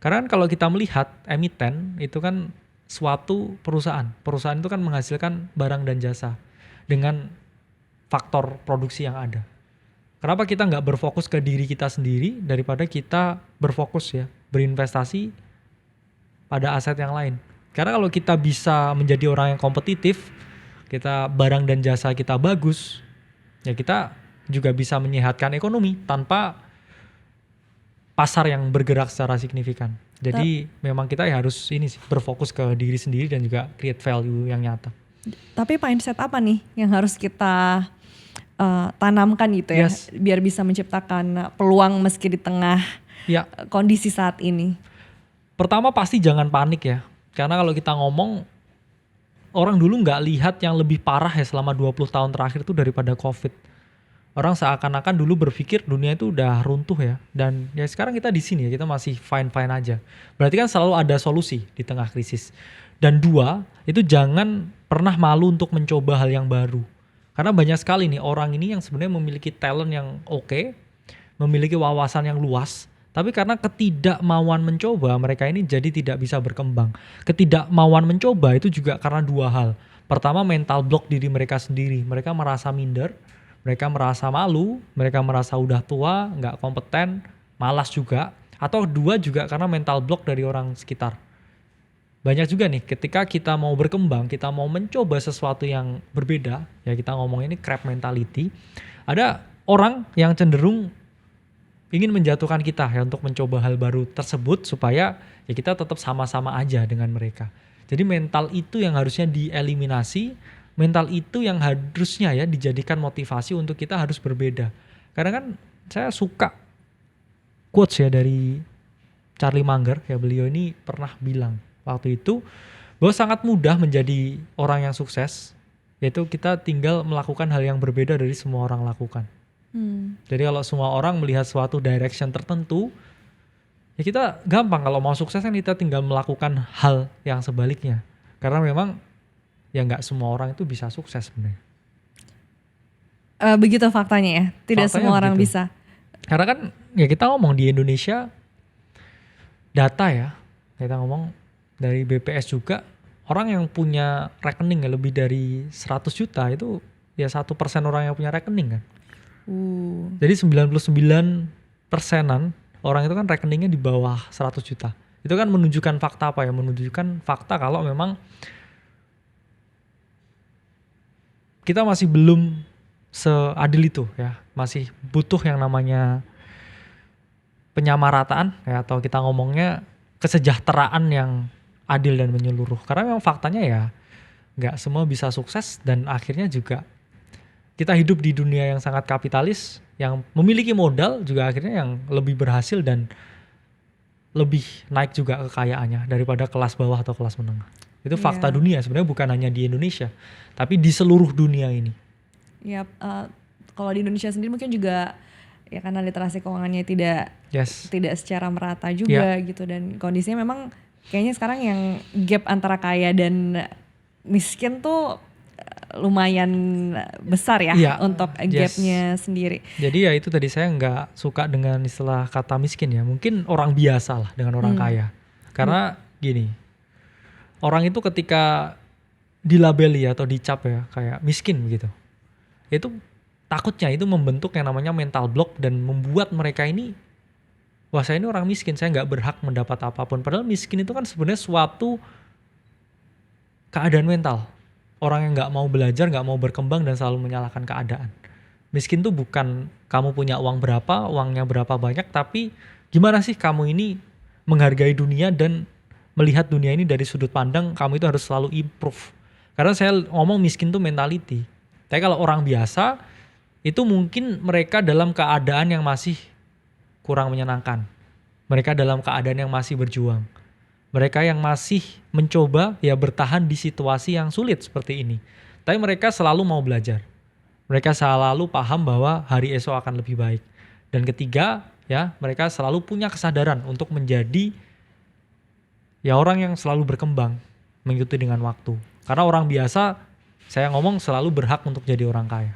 Karena kan kalau kita melihat emiten itu kan suatu perusahaan. Perusahaan itu kan menghasilkan barang dan jasa dengan faktor produksi yang ada. Kenapa kita nggak berfokus ke diri kita sendiri daripada kita berfokus ya berinvestasi pada aset yang lain? Karena kalau kita bisa menjadi orang yang kompetitif, kita barang dan jasa kita bagus, ya kita juga bisa menyehatkan ekonomi tanpa pasar yang bergerak secara signifikan. Jadi memang kita ya harus ini sih berfokus ke diri sendiri dan juga create value yang nyata. Tapi mindset apa nih yang harus kita tanamkan gitu ya, Yes. biar bisa menciptakan peluang meski di tengah Ya, kondisi saat ini? pertama pasti jangan panik ya. Karena kalau kita ngomong orang dulu nggak lihat yang lebih parah ya selama 20 tahun terakhir itu daripada COVID. Orang seakan-akan dulu berpikir dunia itu udah runtuh ya. Dan ya sekarang kita di sini ya, kita masih fine-fine aja. Berarti kan selalu ada solusi di tengah krisis. Dan dua, itu jangan pernah malu untuk mencoba hal yang baru. Karena banyak sekali nih orang ini yang sebenarnya memiliki talent yang oke, memiliki wawasan yang luas, tapi karena ketidakmauan mencoba, mereka ini jadi tidak bisa berkembang. Ketidakmauan mencoba itu juga karena dua hal. Pertama, mental block diri mereka sendiri. Mereka merasa minder, mereka merasa malu, mereka merasa udah tua, nggak kompeten, malas juga. Atau dua juga karena mental block dari orang sekitar. Banyak juga nih ketika kita mau berkembang, kita mau mencoba sesuatu yang berbeda, ya kita ngomong ini crab mentality, ada orang yang cenderung ingin menjatuhkan kita ya untuk mencoba hal baru tersebut supaya ya kita tetap sama-sama aja dengan mereka. Jadi mental itu yang harusnya dieliminasi, mental itu yang harusnya ya dijadikan motivasi untuk kita harus berbeda. Karena kan saya suka quotes ya dari Charlie Munger, ya beliau ini pernah bilang waktu itu bahwa sangat mudah menjadi orang yang sukses, yaitu kita tinggal melakukan hal yang berbeda dari semua orang lakukan. Jadi kalau semua orang melihat suatu direction tertentu, ya kita gampang kalau mau sukses kan kita tinggal melakukan hal yang sebaliknya. Karena memang ya nggak semua orang itu bisa sukses sebenarnya. Begitu faktanya ya, tidak Faktanya semua orang begitu. bisa. Karena kan ya kita ngomong di Indonesia data ya, kita ngomong dari BPS juga orang yang punya rekening ya lebih dari 100 juta itu ya 1% orang yang punya rekening kan. Jadi 99%-an orang itu kan rekeningnya di bawah 100 juta. Itu kan menunjukkan fakta apa ya? Menunjukkan fakta kalau memang kita masih belum seadil itu ya. Masih butuh yang namanya penyamarataan ya, atau kita ngomongnya kesejahteraan yang adil dan menyeluruh. Karena memang faktanya ya nggak semua bisa sukses dan akhirnya juga kita hidup di dunia yang sangat kapitalis, yang memiliki modal juga akhirnya yang lebih berhasil dan lebih naik juga kekayaannya daripada kelas bawah atau kelas menengah. Itu fakta Iya. dunia sebenarnya, bukan hanya di Indonesia, tapi di seluruh dunia ini. Ya, kalau di Indonesia sendiri mungkin juga ya karena literasi keuangannya tidak Yes. secara merata juga gitu, dan kondisinya memang kayaknya sekarang yang gap antara kaya dan miskin tuh lumayan besar ya Iya, untuk yes. gapnya sendiri. Jadi ya itu tadi saya nggak suka dengan istilah kata miskin ya. Mungkin orang biasa lah dengan orang kaya. Karena gini, orang itu ketika dilabeli atau dicap ya kayak miskin gitu, itu takutnya itu membentuk yang namanya mental block dan membuat mereka ini, wah saya ini orang miskin, saya nggak berhak mendapat apapun. Padahal miskin itu kan sebenarnya suatu keadaan mental. Orang yang nggak mau belajar, nggak mau berkembang dan selalu menyalahkan keadaan. Miskin tuh bukan kamu punya uang berapa, uangnya berapa banyak, tapi gimana sih kamu ini menghargai dunia dan melihat dunia ini dari sudut pandang kamu itu harus selalu improve. Karena saya ngomong miskin tuh mentality. Tapi kalau orang biasa itu mungkin mereka dalam keadaan yang masih kurang menyenangkan. Mereka dalam keadaan yang masih berjuang. Mereka yang masih mencoba ya bertahan di situasi yang sulit seperti ini. Tapi mereka selalu mau belajar. Mereka selalu paham bahwa hari esok akan lebih baik. Dan ketiga, ya mereka selalu punya kesadaran untuk menjadi ya orang yang selalu berkembang. mengikuti dengan waktu. Karena orang biasa, saya ngomong selalu berhak untuk jadi orang kaya.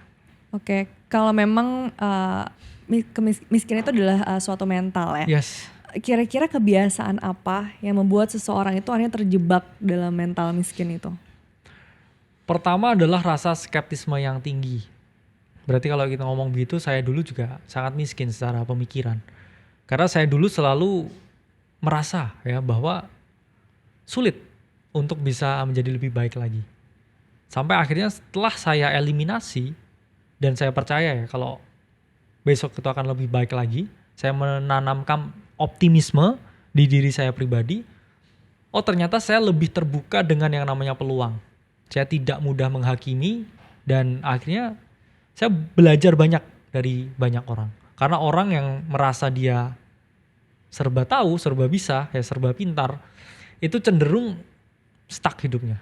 Oke, kalau memang kemiskinan itu adalah suatu mental ya. Yes. Kira-kira kebiasaan apa yang membuat seseorang itu akhirnya terjebak dalam mental miskin itu? Pertama adalah rasa skeptisme yang tinggi. Berarti kalau kita ngomong begitu, saya dulu juga sangat miskin secara pemikiran. Karena saya dulu selalu merasa ya bahwa sulit untuk bisa menjadi lebih baik lagi. Sampai akhirnya setelah saya eliminasi dan saya percaya ya kalau besok itu akan lebih baik lagi, saya menanamkan optimisme di diri saya pribadi. Oh ternyata saya lebih terbuka dengan yang namanya peluang. Saya tidak mudah menghakimi dan akhirnya saya belajar banyak dari banyak orang. Karena orang yang merasa dia serba tahu, serba bisa, ya serba pintar, itu cenderung stuck hidupnya.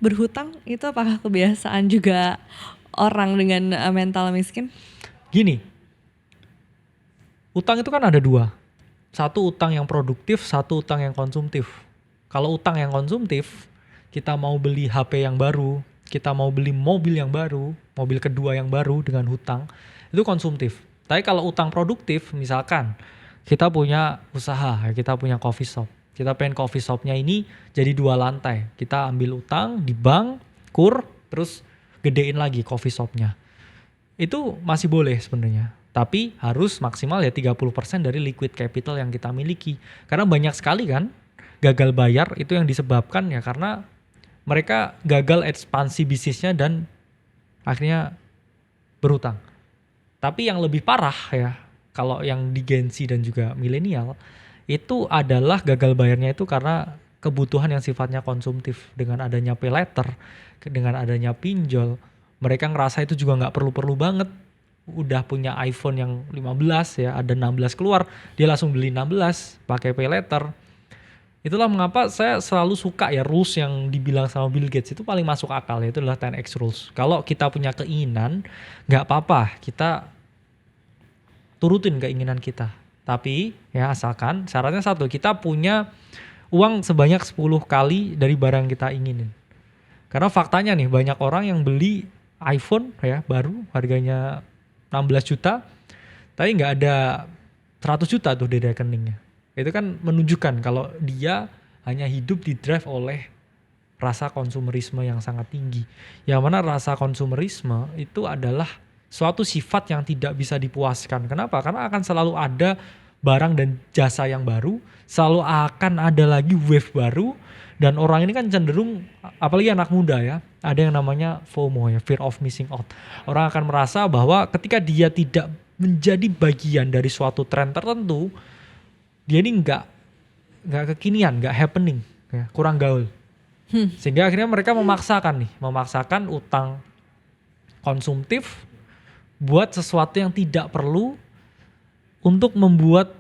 Berhutang itu apakah kebiasaan juga orang dengan mental miskin? Gini, utang itu kan ada dua. Satu utang yang produktif, satu utang yang konsumtif. Kalau utang yang konsumtif, kita mau beli HP yang baru, kita mau beli mobil yang baru, mobil kedua yang baru dengan hutang, itu konsumtif. Tapi kalau utang produktif, misalkan kita punya usaha, kita punya coffee shop. Kita pengen coffee shopnya ini jadi 2 lantai. Kita ambil utang di bank, kur, terus gedein lagi coffee shopnya. Itu masih boleh sebenarnya. Tapi harus maksimal ya 30% dari liquid capital yang kita miliki. Karena banyak sekali kan gagal bayar itu yang disebabkan ya karena mereka gagal ekspansi bisnisnya dan akhirnya berhutang. Tapi yang lebih parah ya, kalau yang di Gen Z dan juga milenial, itu adalah gagal bayarnya itu karena kebutuhan yang sifatnya konsumtif. Dengan adanya pay later, dengan adanya pinjol, mereka ngerasa itu juga nggak perlu-perlu banget. Udah punya iPhone yang 15 ya, ada 16 keluar, dia langsung beli 16 pakai pay later. Itulah mengapa saya selalu suka ya rules yang dibilang sama Bill Gates itu paling masuk akal, itu adalah 10x rules. Kalau kita punya keinginan, nggak apa-apa kita turutin keinginan kita. Tapi ya asalkan syaratnya satu, kita punya uang sebanyak 10 kali dari barang yang kita inginin. Karena faktanya nih banyak orang yang beli iPhone ya baru harganya 16 juta, tapi nggak ada 100 juta tuh di rekeningnya. Itu kan menunjukkan kalau dia hanya hidup di drive oleh rasa konsumerisme yang sangat tinggi. Yang mana rasa konsumerisme itu adalah suatu sifat yang tidak bisa dipuaskan. Kenapa? Karena akan selalu ada barang dan jasa yang baru, selalu akan ada lagi wave baru, dan orang ini kan cenderung, apalagi anak muda ya, ada yang namanya FOMO ya, fear of missing out. Orang akan merasa bahwa ketika dia tidak menjadi bagian dari suatu tren tertentu, dia ini nggak kekinian, nggak happening, ya, kurang gaul. Sehingga akhirnya mereka memaksakan utang konsumtif buat sesuatu yang tidak perlu untuk membuat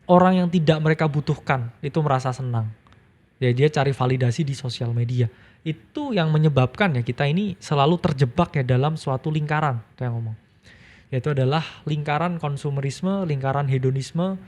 orang yang tidak mereka butuhkan itu merasa senang. Ya dia cari validasi di sosial media. Itu yang menyebabkan ya kita ini selalu terjebak ya dalam suatu lingkaran, itu yang ngomong. Yaitu adalah lingkaran konsumerisme, lingkaran hedonisme,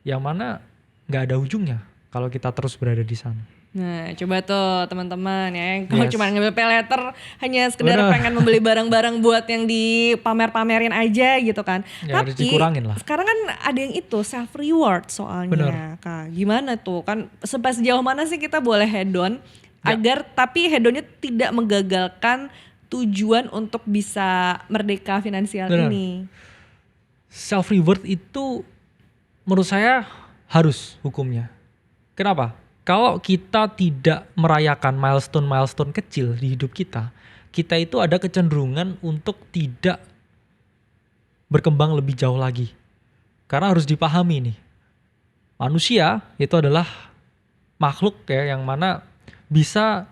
yang mana nggak ada ujungnya kalau kita terus berada di sana. Nah coba tuh teman-teman ya, kalau Yes. cuma ngambil pay later hanya sekedar Bener. pengen membeli barang-barang buat yang dipamer-pamerin aja gitu kan. Ya, harus Tapi dikurangin lah. sekarang kan ada yang itu self reward soalnya. Bener. Kak, gimana tuh kan sampai sejauh mana sih kita boleh hedon Ya. agar tapi hedonnya tidak menggagalkan tujuan untuk bisa merdeka finansial Bener. ini. Self reward itu menurut saya harus hukumnya. Kenapa? Kalau kita tidak merayakan milestone-milestone kecil di hidup kita, kita itu ada kecenderungan untuk tidak berkembang lebih jauh lagi. Karena harus dipahami nih, manusia itu adalah makhluk ya yang mana bisa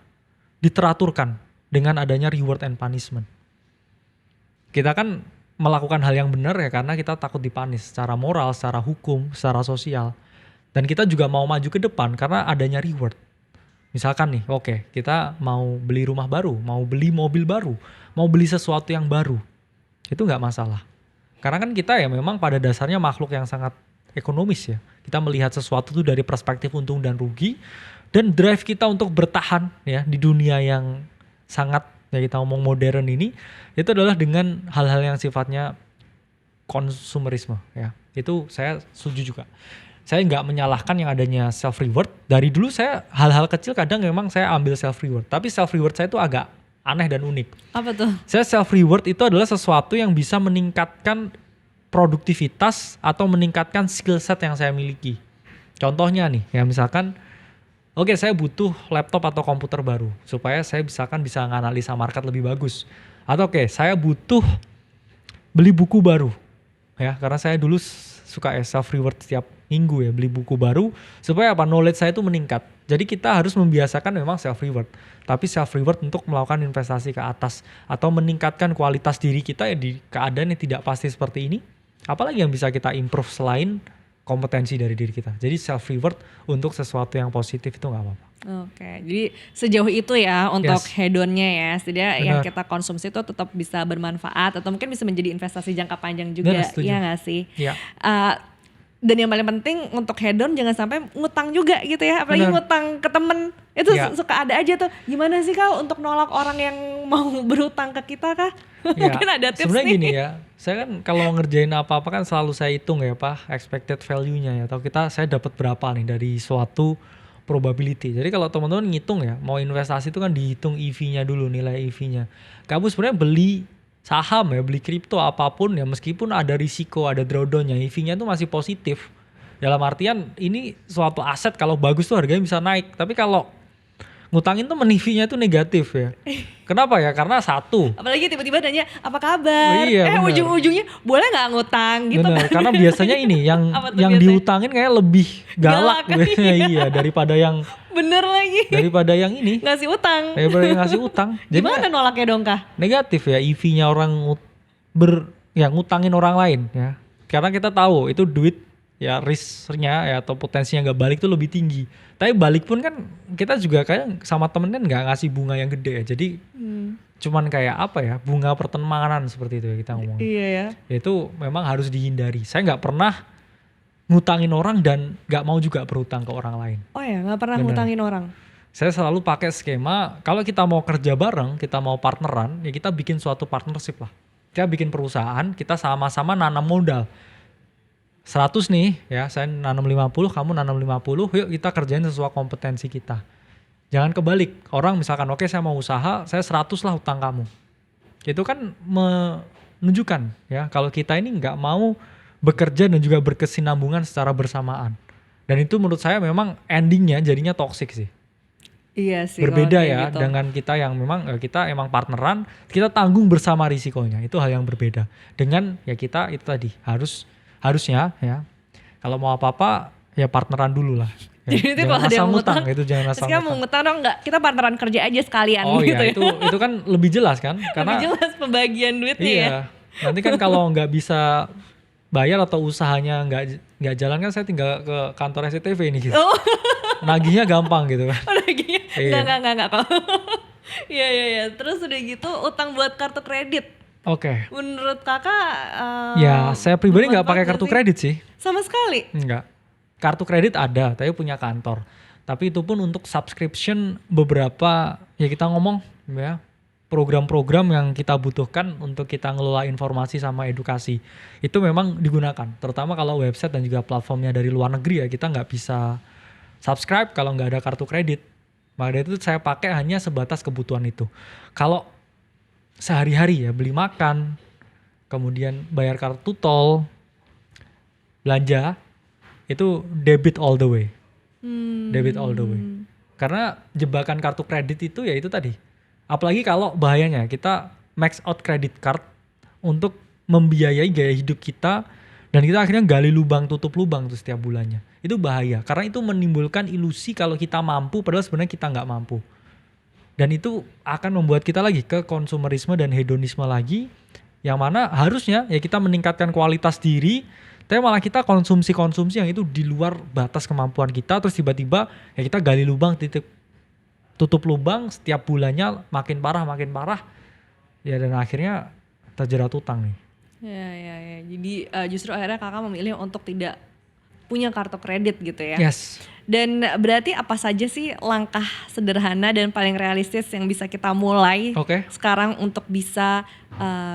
diteraturkan dengan adanya reward and punishment. Kita kan melakukan hal yang benar ya karena kita takut dipanis secara moral, secara hukum, secara sosial. Dan kita juga mau maju ke depan karena adanya reward. Misalkan nih, oke, kita mau beli rumah baru, mau beli mobil baru, mau beli sesuatu yang baru. Itu nggak masalah. Karena kan kita ya memang pada dasarnya makhluk yang sangat ekonomis ya. Kita melihat sesuatu tuh dari perspektif untung dan rugi, dan drive kita untuk bertahan ya di dunia yang sangat ya kita ngomong modern ini, itu adalah dengan hal-hal yang sifatnya konsumerisme ya. Itu saya setuju juga. Saya nggak menyalahkan yang adanya self reward. Dari dulu saya hal-hal kecil kadang memang saya ambil self reward, tapi self reward saya itu agak aneh dan unik. Apa tuh? Saya self reward itu adalah sesuatu yang bisa meningkatkan produktivitas atau meningkatkan skill set yang saya miliki. Contohnya nih, ya misalkan oke, saya butuh laptop atau komputer baru supaya saya bisa nganalisa market lebih bagus. Atau oke, saya butuh beli buku baru. Ya, karena saya dulu suka self reward setiap minggu ya, beli buku baru supaya apa? Knowledge saya itu meningkat. Jadi kita harus membiasakan memang self reward. Tapi self reward untuk melakukan investasi ke atas atau meningkatkan kualitas diri kita ya di keadaan yang tidak pasti seperti ini. Apalagi yang bisa kita improve selain kompetensi dari diri kita. Jadi self reward untuk sesuatu yang positif itu nggak apa-apa. Oke, jadi sejauh itu ya untuk Yes. hedonnya ya, setidaknya yang Benar. kita konsumsi itu tetap bisa bermanfaat atau mungkin bisa menjadi investasi jangka panjang juga, Benar, setuju. ya nggak sih? Iya. Uh, dan yang paling penting untuk hedon jangan sampai ngutang juga gitu ya, apalagi Benar. ngutang ke temen itu Iya. suka ada aja tuh. Gimana sih Kak untuk nolak orang yang mau berhutang ke kita Kak? Ya, Mungkin ada tips sebenarnya nih. gini ya, saya kan kalau ngerjain apa-apa kan selalu saya hitung ya Pak, expected value-nya ya, atau saya dapat berapa nih dari suatu probability. Jadi kalau teman-teman ngitung ya, mau investasi itu kan dihitung EV-nya dulu, nilai EV-nya. Kamu sebenarnya beli saham ya, beli kripto apapun ya, meskipun ada risiko, ada drawdown-nya, EV-nya itu masih positif. Dalam artian ini suatu aset kalau bagus tuh harganya bisa naik, tapi kalau ngutangin tuh EV-nya tuh negatif ya. Kenapa ya? Karena satu, Apalagi tiba-tiba nanya apa kabar? Iya, benar. Ujung-ujungnya boleh nggak ngutang gitu bener, kan? karena biasanya ini yang Apa tuh yang biasanya? diutangin kayak lebih galak, Galak, iya daripada yang Bener lagi. ini Ngasih utang. daripada yang ngasih utang. Jadi Gimana nolaknya dong Kak? negatif ya EV-nya orang ngutangin orang lain ya. Karena kita tahu itu duit ya risknya ya atau potensinya nggak balik tuh lebih tinggi. Tapi balik pun kan kita juga kayak sama temen kan nggak ngasih bunga yang gede ya. Jadi cuman kayak apa ya, bunga pertemanan seperti itu ya kita ngomong. Iya ya. Itu memang harus dihindari. Saya nggak pernah ngutangin orang dan nggak mau juga berhutang ke orang lain. Oh ya, nggak pernah Bener. ngutangin orang. Saya selalu pakai skema, kalau kita mau kerja bareng, kita mau partneran, ya kita bikin suatu partnership lah. Kita bikin perusahaan, kita sama-sama nanam modal. 100 nih, ya saya nanam 50, kamu nanam 50, yuk kita kerjain sesuai kompetensi kita. Jangan kebalik, orang misalkan oke saya mau usaha, saya 100 lah utang kamu. Itu kan menunjukkan ya kalau kita ini nggak mau bekerja dan juga berkesinambungan secara bersamaan. Dan itu menurut saya memang endingnya jadinya toxic sih. Iya sih. Berbeda kalau kayak ya gitu. dengan kita yang memang kita emang partneran, kita tanggung bersama risikonya. Itu hal yang berbeda. Dengan ya kita itu tadi harusnya ya kalau mau apa-apa ya partneran dulu lah. Ya, Jadi itu jangan kalau ada asal yang ngutang, ngutang, itu jangan terus asal kita mau ngutang. ngutang dong nggak? Kita partneran kerja aja sekalian Oh gitu iya, ya. itu kan lebih jelas kan? Karena Lebih jelas pembagian duitnya ya. iya. Nanti kan kalau nggak bisa bayar atau usahanya nggak jalan kan saya tinggal ke kantor SCTV ini gitu. Oh, Nagihnya gampang gitu kan. lagi. Iya. Enggak kok. Iya iya. Terus udah gitu utang buat kartu kredit. Oke. Menurut kakak Ya saya pribadi nggak pakai bermanfaat kartu nggak sih? kredit sih. Sama sekali. Enggak. Kartu kredit ada, tapi punya kantor. Tapi itu pun untuk subscription beberapa, ya kita ngomong ya, program-program yang kita butuhkan untuk kita ngelola informasi sama edukasi. Itu memang digunakan, terutama kalau website dan juga platformnya dari luar negeri ya, kita nggak bisa subscribe kalau nggak ada kartu kredit. Maka dari itu saya pakai hanya sebatas kebutuhan itu. Kalau sehari-hari ya, beli makan, kemudian bayar kartu tol, belanja, itu debit all the way. Debit all the way. Karena jebakan kartu kredit itu ya itu tadi. Apalagi kalau bahayanya kita max out credit card untuk membiayai gaya hidup kita dan kita akhirnya gali lubang tutup lubang tuh setiap bulannya. Itu bahaya karena itu menimbulkan ilusi kalau kita mampu padahal sebenarnya kita nggak mampu. Dan itu akan membuat kita lagi ke konsumerisme dan hedonisme lagi, yang mana harusnya ya kita meningkatkan kualitas diri, tapi malah kita konsumsi-konsumsi yang itu di luar batas kemampuan kita, terus tiba-tiba ya kita gali lubang, tutup lubang, setiap bulannya makin parah, ya dan akhirnya terjerat utang nih. Ya. Jadi justru akhirnya kakak memilih untuk tidak punya kartu kredit gitu ya. Yes. Dan berarti apa saja sih langkah sederhana dan paling realistis yang bisa kita mulai Oke. sekarang untuk bisa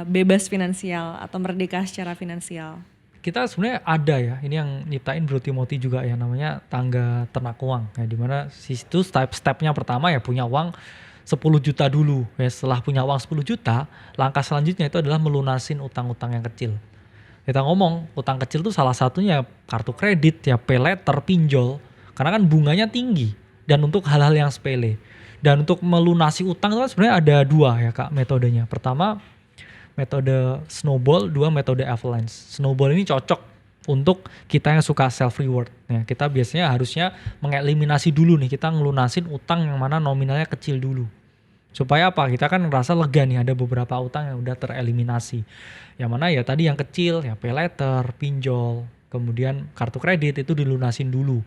bebas finansial atau merdeka secara finansial? Kita sebenarnya ada ya, ini yang nyiptain Bro Timothy juga ya, namanya tangga ternak uang ya, dimana situ step-stepnya pertama ya punya uang 10 juta dulu ya. Setelah punya uang 10 juta, langkah selanjutnya itu adalah melunasin utang-utang yang kecil. Kita ngomong utang kecil tuh salah satunya kartu kredit ya, pay letter, pinjol, karena kan bunganya tinggi dan untuk hal-hal yang sepele. Dan untuk melunasi utang itu kan sebenarnya ada dua ya Kak metodenya. Pertama metode snowball, dua metode avalanche. Snowball ini cocok untuk kita yang suka self reward. Ya, kita biasanya harusnya mengeliminasi dulu nih, kita ngelunasin utang yang mana nominalnya kecil dulu. Supaya apa? Kita kan ngerasa lega nih, ada beberapa utang yang udah tereliminasi. Yang mana ya tadi yang kecil, ya pay letter, pinjol, kemudian kartu kredit itu dilunasin dulu.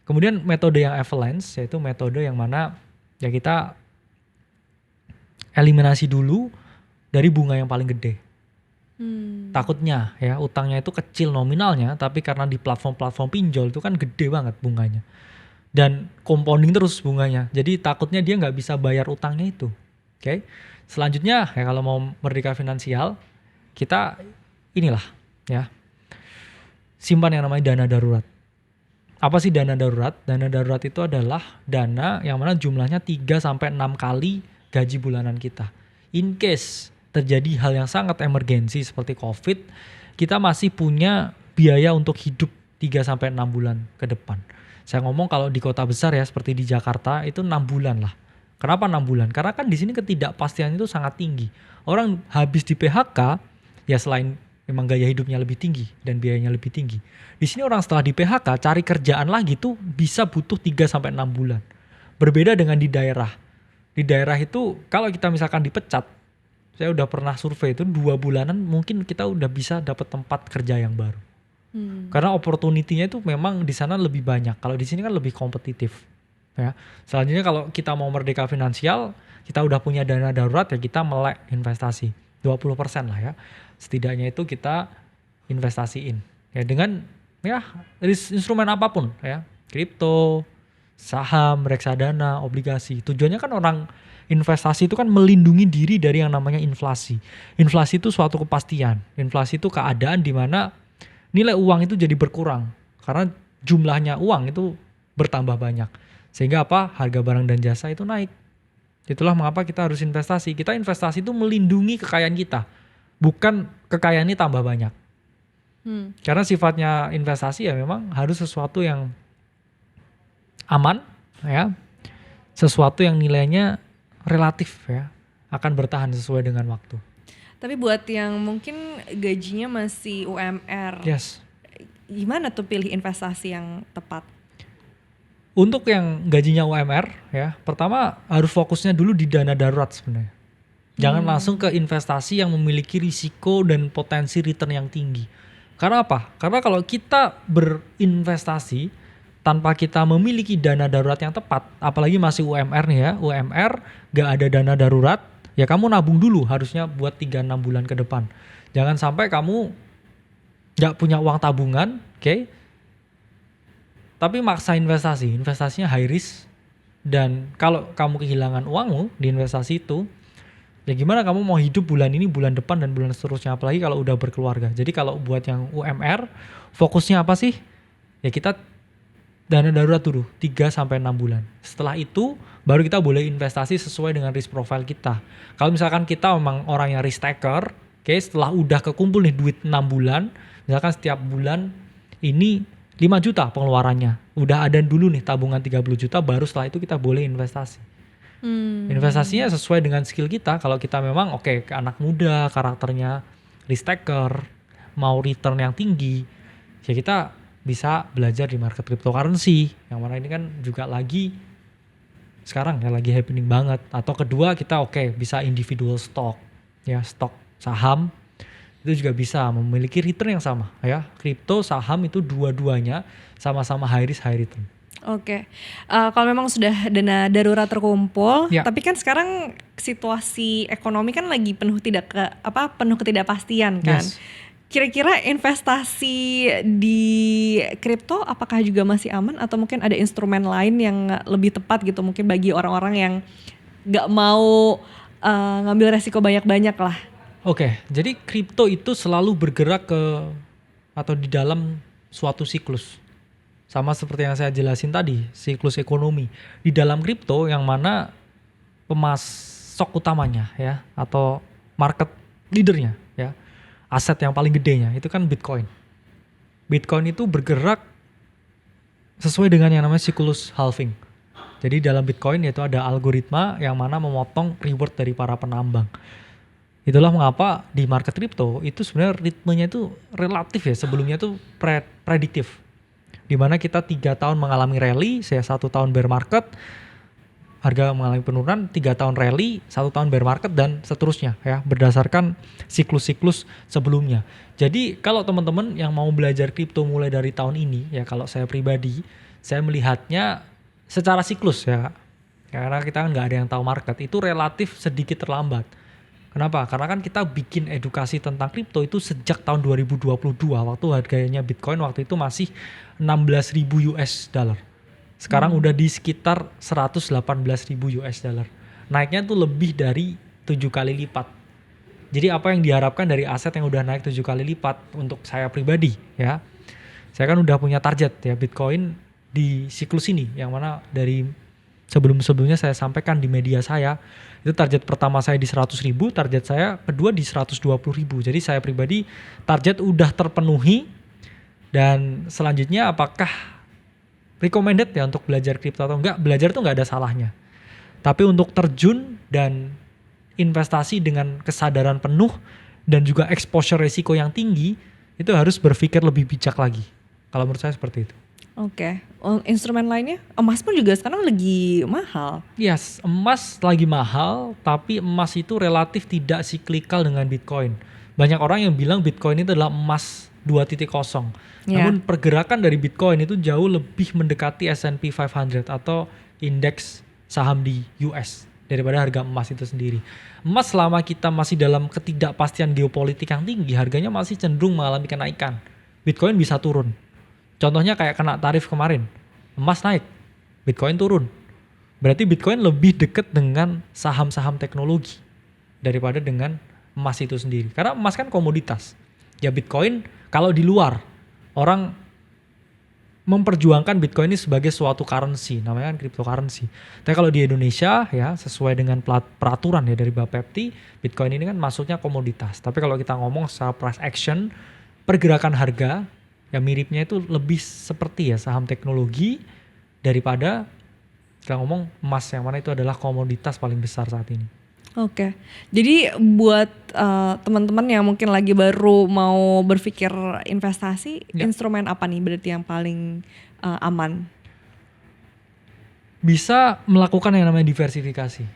Kemudian metode yang avalanche yaitu metode yang mana ya kita eliminasi dulu dari bunga yang paling gede. Takutnya ya utangnya itu kecil nominalnya, tapi karena di platform-platform pinjol itu kan gede banget bunganya. Dan compounding terus bunganya. Jadi takutnya dia nggak bisa bayar utangnya itu. Oke. Selanjutnya ya kalau mau merdeka finansial, kita inilah ya. Simpan yang namanya dana darurat. Apa sih dana darurat? Dana darurat itu adalah dana yang mana jumlahnya 3 sampai 6 kali gaji bulanan kita. In case terjadi hal yang sangat emergensi seperti COVID, kita masih punya biaya untuk hidup 3 sampai 6 bulan ke depan. Saya ngomong kalau di kota besar ya seperti di Jakarta itu 6 bulan lah. Kenapa 6 bulan? Karena kan di sini ketidakpastian itu sangat tinggi. Orang habis di PHK ya selain memang gaya hidupnya lebih tinggi dan biayanya lebih tinggi. Di sini orang setelah di PHK cari kerjaan lagi tuh bisa butuh 3 sampai 6 bulan. Berbeda dengan di daerah. Di daerah itu kalau kita misalkan dipecat, saya udah pernah survei itu 2 bulanan mungkin kita udah bisa dapat tempat kerja yang baru. Karena opportunity-nya itu memang di sana lebih banyak. Kalau di sini kan lebih kompetitif. Ya. Selanjutnya kalau kita mau merdeka finansial, kita udah punya dana darurat ya kita melek investasi. 20% lah ya. Setidaknya itu kita investasiin. Ya dengan ya instrumen apapun ya. Kripto, saham, reksadana, obligasi. Tujuannya kan orang investasi itu kan melindungi diri dari yang namanya inflasi. Inflasi itu suatu kepastian. Inflasi itu keadaan di mana nilai uang itu jadi berkurang. Karena jumlahnya uang itu bertambah banyak. Sehingga apa? Harga barang dan jasa itu naik. Itulah mengapa kita harus investasi. Kita investasi itu melindungi kekayaan kita. Bukan kekayaan ini tambah banyak. Karena sifatnya investasi ya memang harus sesuatu yang aman. Ya, sesuatu yang nilainya relatif ya, akan bertahan sesuai dengan waktu. Tapi buat yang mungkin gajinya masih UMR, Yes. gimana tuh pilih investasi yang tepat? Untuk yang gajinya UMR ya, pertama harus fokusnya dulu di dana darurat sebenarnya. Jangan langsung ke investasi yang memiliki risiko dan potensi return yang tinggi. Karena apa? Karena kalau kita berinvestasi tanpa kita memiliki dana darurat yang tepat, apalagi masih UMR nih ya, UMR gak ada dana darurat, ya kamu nabung dulu harusnya buat 3-6 bulan ke depan. Jangan sampai kamu gak punya uang tabungan, oke? Tapi maksa investasinya high risk, dan kalau kamu kehilangan uangmu di investasi itu, ya gimana kamu mau hidup bulan ini, bulan depan, dan bulan seterusnya, apalagi kalau udah berkeluarga. Jadi kalau buat yang UMR, fokusnya apa sih? Ya kita dana darurat dulu 3-6 bulan. Setelah itu baru kita boleh investasi sesuai dengan risk profile kita. Kalau misalkan kita memang orang yang risk taker, oke, setelah udah kekumpul nih duit 6 bulan, misalkan setiap bulan ini 5 juta pengeluarannya. Udah ada dulu nih tabungan 30 juta, baru setelah itu kita boleh investasi. Investasinya sesuai dengan skill kita. Kalau kita memang oke, anak muda, karakternya risk taker, mau return yang tinggi, ya kita bisa belajar di market cryptocurrency, yang mana ini kan juga lagi sekarang ya lagi happening banget. Atau kedua kita bisa individual stock ya, stok saham itu juga bisa memiliki return yang sama ya. Kripto, saham itu dua-duanya sama-sama high risk high return. Oke. Kalau memang sudah dana darurat terkumpul, Ya. tapi kan sekarang situasi ekonomi kan lagi penuh ketidakpastian kan. Yes. Kira-kira investasi di kripto apakah juga masih aman atau mungkin ada instrumen lain yang lebih tepat gitu mungkin bagi orang-orang yang nggak mau ngambil resiko banyak-banyak lah. Oke, jadi kripto itu selalu bergerak ke atau di dalam suatu siklus. Sama seperti yang saya jelasin tadi, siklus ekonomi. Di dalam kripto yang mana pemasok utamanya ya atau market leadernya ya, aset yang paling gedenya itu kan Bitcoin. Bitcoin itu bergerak sesuai dengan yang namanya siklus halving. Jadi dalam Bitcoin itu ada algoritma yang mana memotong reward dari para penambang. Itulah mengapa di market crypto itu sebenarnya ritmenya itu relatif ya, sebelumnya itu prediktif. Dimana kita 3 tahun mengalami rally, saya 1 tahun bear market, harga mengalami penurunan, 3 tahun rally, 1 tahun bear market dan seterusnya ya, berdasarkan siklus-siklus sebelumnya. Jadi kalau teman-teman yang mau belajar kripto mulai dari tahun ini ya, kalau saya pribadi, saya melihatnya secara siklus ya, karena kita kan nggak ada yang tahu market, itu relatif sedikit terlambat. Kenapa? Karena kan kita bikin edukasi tentang kripto itu sejak tahun 2022 waktu harganya Bitcoin waktu itu masih 16.000 US dollar. Sekarang udah di sekitar 118.000 US dollar. Naiknya tuh lebih dari 7 kali lipat. Jadi apa yang diharapkan dari aset yang udah naik 7 kali lipat untuk saya pribadi ya. Saya kan udah punya target ya Bitcoin di siklus ini yang mana dari sebelum-sebelumnya saya sampaikan di media saya, itu target pertama saya di 100.000, target saya kedua di 120.000. Jadi saya pribadi target udah terpenuhi dan selanjutnya apakah recommended ya untuk belajar kripto atau enggak? Belajar tuh enggak ada salahnya. Tapi untuk terjun dan investasi dengan kesadaran penuh dan juga exposure risiko yang tinggi, itu harus berpikir lebih bijak lagi. Kalau menurut saya seperti itu. Oke. Instrumen lainnya, emas pun juga sekarang lagi mahal. Yes, emas lagi mahal, tapi emas itu relatif tidak siklikal dengan Bitcoin. Banyak orang yang bilang Bitcoin itu adalah emas 2.0. Namun pergerakan dari Bitcoin itu jauh lebih mendekati S&P 500 atau indeks saham di US daripada harga emas itu sendiri. Emas selama kita masih dalam ketidakpastian geopolitik yang tinggi, harganya masih cenderung mengalami kenaikan. Bitcoin bisa turun. Contohnya kayak kena tarif kemarin, emas naik, Bitcoin turun. Berarti Bitcoin lebih dekat dengan saham-saham teknologi daripada dengan emas itu sendiri. Karena emas kan komoditas. Ya Bitcoin kalau di luar, orang memperjuangkan Bitcoin ini sebagai suatu currency, namanya kan cryptocurrency. Tapi kalau di Indonesia ya sesuai dengan peraturan ya dari Bapepti, Bitcoin ini kan masuknya komoditas. Tapi kalau kita ngomong secara price action, pergerakan harga, ya miripnya itu lebih seperti ya saham teknologi daripada kita ngomong emas yang mana itu adalah komoditas paling besar saat ini. Oke, jadi buat teman-teman yang mungkin lagi baru mau berpikir investasi, instrumen apa nih berarti yang paling aman? Bisa melakukan yang namanya diversifikasi.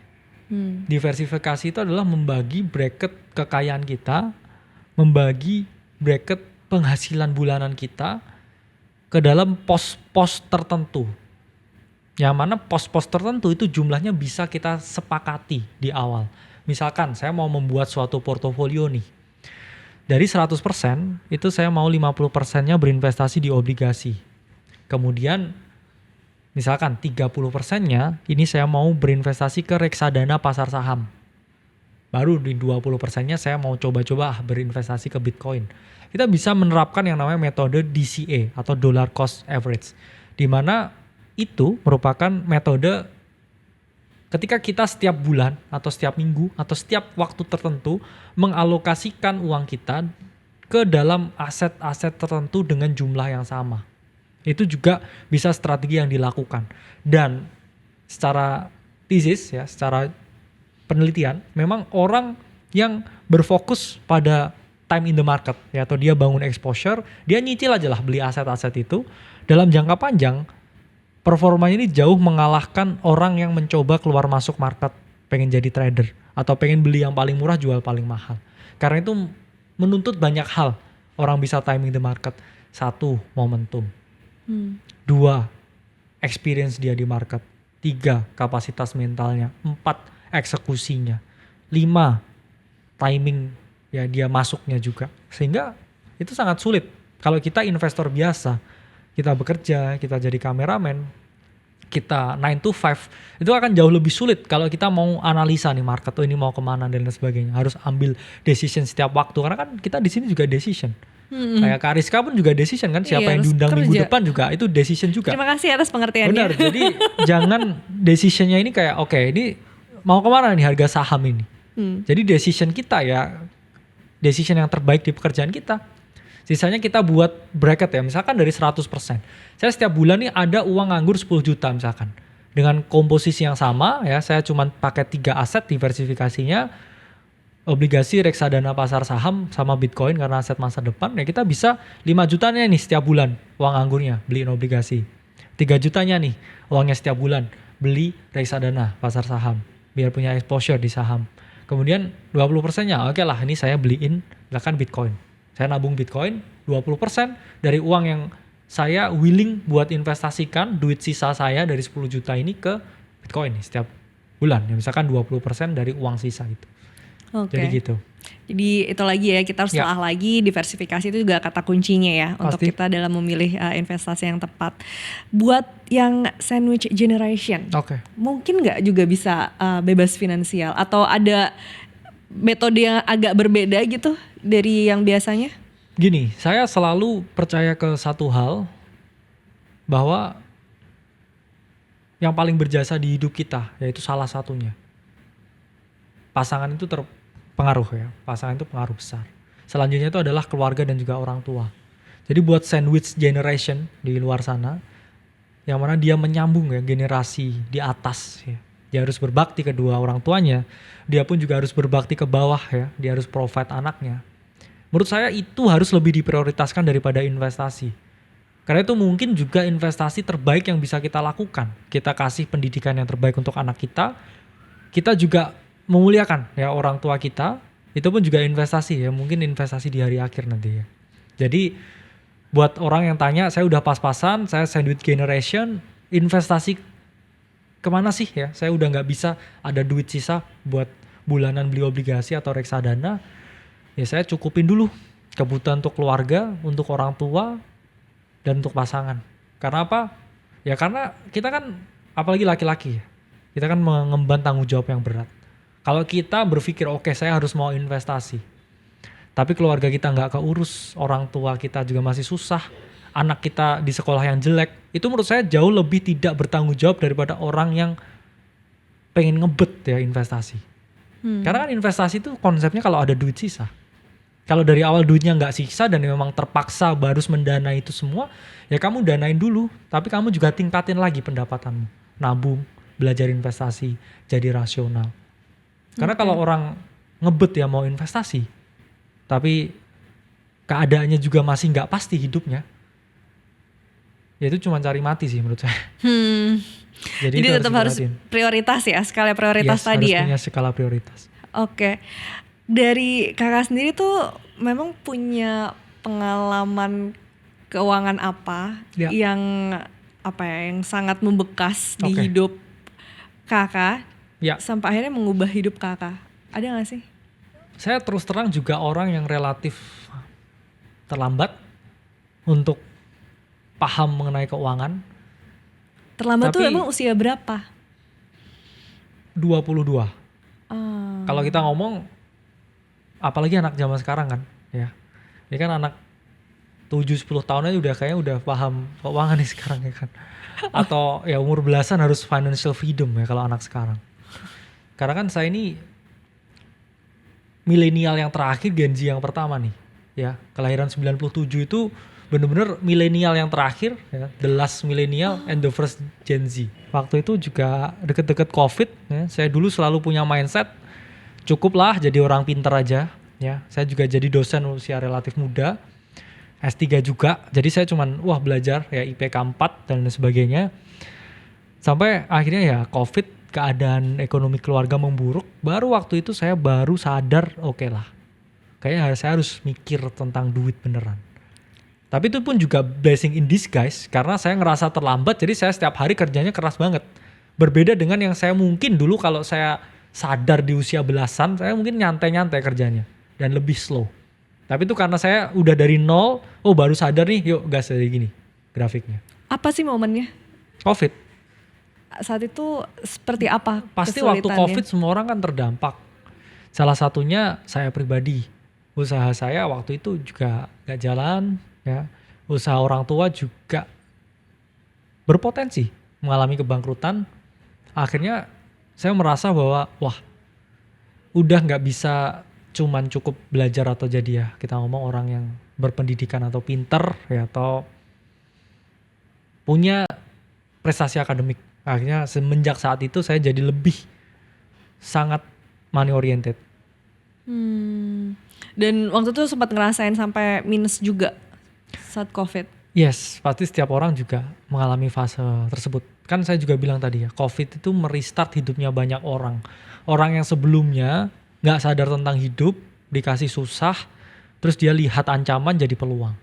Diversifikasi itu adalah membagi bracket kekayaan kita, membagi bracket penghasilan bulanan kita ke dalam pos-pos tertentu. Yang mana pos-pos tertentu itu jumlahnya bisa kita sepakati di awal. Misalkan saya mau membuat suatu portofolio nih. Dari 100% itu saya mau 50%-nya berinvestasi di obligasi. Kemudian misalkan 30%-nya ini saya mau berinvestasi ke reksadana pasar saham. Baru di 20%-nya saya mau coba-coba berinvestasi ke Bitcoin. Kita bisa menerapkan yang namanya metode DCA atau dollar cost average. Di mana itu merupakan metode ketika kita setiap bulan atau setiap minggu atau setiap waktu tertentu mengalokasikan uang kita ke dalam aset-aset tertentu dengan jumlah yang sama. Itu juga bisa strategi yang dilakukan. Dan secara tesis ya, secara penelitian, memang orang yang berfokus pada time in the market ya, atau dia bangun exposure, dia nyicil aja lah beli aset-aset itu, dalam jangka panjang performanya ini jauh mengalahkan orang yang mencoba keluar masuk market, pengen jadi trader atau pengen beli yang paling murah jual paling mahal. Karena itu menuntut banyak hal orang bisa timing the market. 1, momentum. 2, experience dia di market. 3, kapasitas mentalnya. 4, eksekusinya. 5, timing ya dia masuknya juga. Sehingga Itu sangat sulit. Kalau kita investor biasa, kita bekerja, kita jadi kameramen, kita 9 to 5, itu akan jauh lebih sulit kalau kita mau analisa nih market, ini mau kemana dan lain sebagainya. Harus ambil decision setiap waktu, karena kan kita di sini juga decision. Kayak Kak Rizka pun juga decision kan, siapa Iya, yang harus diundang minggu kerja. depan juga itu decision juga. Terima kasih atas pengertiannya. Benar, jadi jangan decisionnya ini kayak oke, ini mau kemana nih harga saham ini. Jadi decision kita ya, decision yang terbaik di pekerjaan kita. Sisanya kita buat bracket ya, misalkan dari 100%. Saya setiap bulan nih ada uang nganggur 10 juta misalkan. Dengan komposisi yang sama ya, saya cuma pakai 3 aset diversifikasinya, obligasi, reksadana, pasar saham, sama Bitcoin karena aset masa depan. Ya kita bisa 5 jutanya nih setiap bulan uang anggurnya beliin obligasi. 3 jutanya nih uangnya setiap bulan beli reksadana, pasar saham, biar punya exposure di saham. Kemudian 20%-nya oke lah, ini saya beliin misalkan Bitcoin. Saya nabung Bitcoin 20% dari uang yang saya willing buat investasikan duit sisa saya dari 10 juta ini ke Bitcoin nih setiap bulan. Ya misalkan 20% dari uang sisa itu. Oke. Jadi gitu. Jadi itu lagi ya, kita harus Ya. telah lagi, diversifikasi itu juga kata kuncinya ya untuk Pasti. kita dalam memilih investasi yang tepat. Buat yang sandwich generation, Oke. mungkin nggak juga bisa bebas finansial atau ada metode yang agak berbeda gitu dari yang biasanya? Gini, saya selalu percaya ke satu hal, bahwa yang paling berjasa di hidup kita, yaitu salah satunya, pasangan itu terpengaruh ya, pasangan itu pengaruh besar. Selanjutnya itu adalah keluarga dan juga orang tua. Jadi buat sandwich generation di luar sana, yang mana dia menyambung ya generasi di atas ya. Dia harus berbakti kedua orang tuanya, dia pun juga harus berbakti ke bawah ya, dia harus provide anaknya. Menurut saya itu harus lebih diprioritaskan daripada investasi. Karena itu mungkin juga investasi terbaik yang bisa kita lakukan. Kita kasih pendidikan yang terbaik untuk anak kita. Kita juga memuliakan ya orang tua kita. Itu pun juga investasi ya, mungkin investasi di hari akhir nanti ya. Jadi buat orang yang tanya, saya udah pas-pasan, saya sandwich generation, investasi kemana sih ya? Saya udah nggak bisa ada duit sisa buat bulanan beli obligasi atau reksadana. Ya saya cukupin dulu kebutuhan untuk keluarga, untuk orang tua, dan untuk pasangan. Karena apa? Ya karena kita kan, apalagi laki-laki ya, kita kan mengemban tanggung jawab yang berat. Kalau kita berpikir oke, saya harus mau investasi, tapi keluarga kita nggak keurus, orang tua kita juga masih susah, anak kita di sekolah yang jelek, itu menurut saya jauh lebih tidak bertanggung jawab daripada orang yang pengen ngebet ya investasi. Karena kan investasi itu konsepnya kalau ada duit sisa. Kalau dari awal duitnya nggak sisa dan memang terpaksa harus mendanai itu semua, ya kamu danain dulu, tapi kamu juga tingkatin lagi pendapatanmu. Nabung, belajar investasi, jadi rasional. Karena kalau orang ngebet ya mau investasi, tapi keadaannya juga masih nggak pasti hidupnya, ya itu cuma cari mati sih menurut saya. Jadi itu tetap harus diperhatiin. prioritas ya, skala prioritas Yes, tadi harus ya. punya skala prioritas. Oke. Dari kakak sendiri tuh memang punya pengalaman keuangan apa Ya. yang yang sangat membekas di Oke. hidup kakak Ya, sampai akhirnya mengubah hidup kakak? Ada gak sih? saya terus terang juga orang yang relatif terlambat untuk paham mengenai keuangan. Terlambat tuh Tapi- emang usia berapa? 22. Ah, Kalau kita ngomong, apalagi anak zaman sekarang kan, ya. Ini kan anak 7-10 tahun aja kayaknya udah paham keuangan nih sekarang ya kan. Atau ya umur belasan harus financial freedom ya kalau anak sekarang. Karena kan saya ini milenial yang terakhir, Gen Z yang pertama nih. Ya, kelahiran 97 itu bener-bener milenial yang terakhir ya, the last millennial and the first Gen Z. Waktu itu juga deket-deket COVID ya, saya dulu selalu punya mindset cukuplah jadi orang pinter aja ya. Saya juga jadi dosen usia relatif muda, S3 juga. Jadi saya cuman belajar ya IPK 4 dan sebagainya. Sampai akhirnya ya COVID, keadaan ekonomi keluarga memburuk. Baru waktu itu saya baru sadar oke lah, kayaknya saya harus mikir tentang duit beneran. Tapi itu pun juga blessing in disguise karena saya ngerasa terlambat, jadi saya setiap hari kerjanya keras banget. Berbeda dengan yang saya mungkin dulu kalau saya sadar di usia belasan, saya mungkin nyantai-nyantai kerjanya dan lebih slow. Tapi itu karena saya udah dari nol, baru sadar nih, yuk gas dari gini grafiknya. Apa sih momennya? Covid. Saat itu seperti apa Pasti waktu kesulitannya? Covid semua orang kan terdampak. Salah satunya saya pribadi. Usaha saya waktu itu juga gak jalan, ya. Usaha orang tua juga berpotensi mengalami kebangkrutan. Akhirnya saya merasa bahwa udah gak bisa cuman cukup belajar atau jadi ya kita ngomong orang yang berpendidikan atau pinter ya atau punya prestasi akademik. Akhirnya semenjak saat itu saya jadi lebih sangat money oriented. Dan waktu itu sempat ngerasain sampai minus juga saat Covid. Yes, pasti setiap orang juga mengalami fase tersebut. Kan saya juga bilang tadi ya, Covid itu merestart hidupnya banyak orang. Orang yang sebelumnya gak sadar tentang hidup, dikasih susah, terus dia lihat ancaman jadi peluang.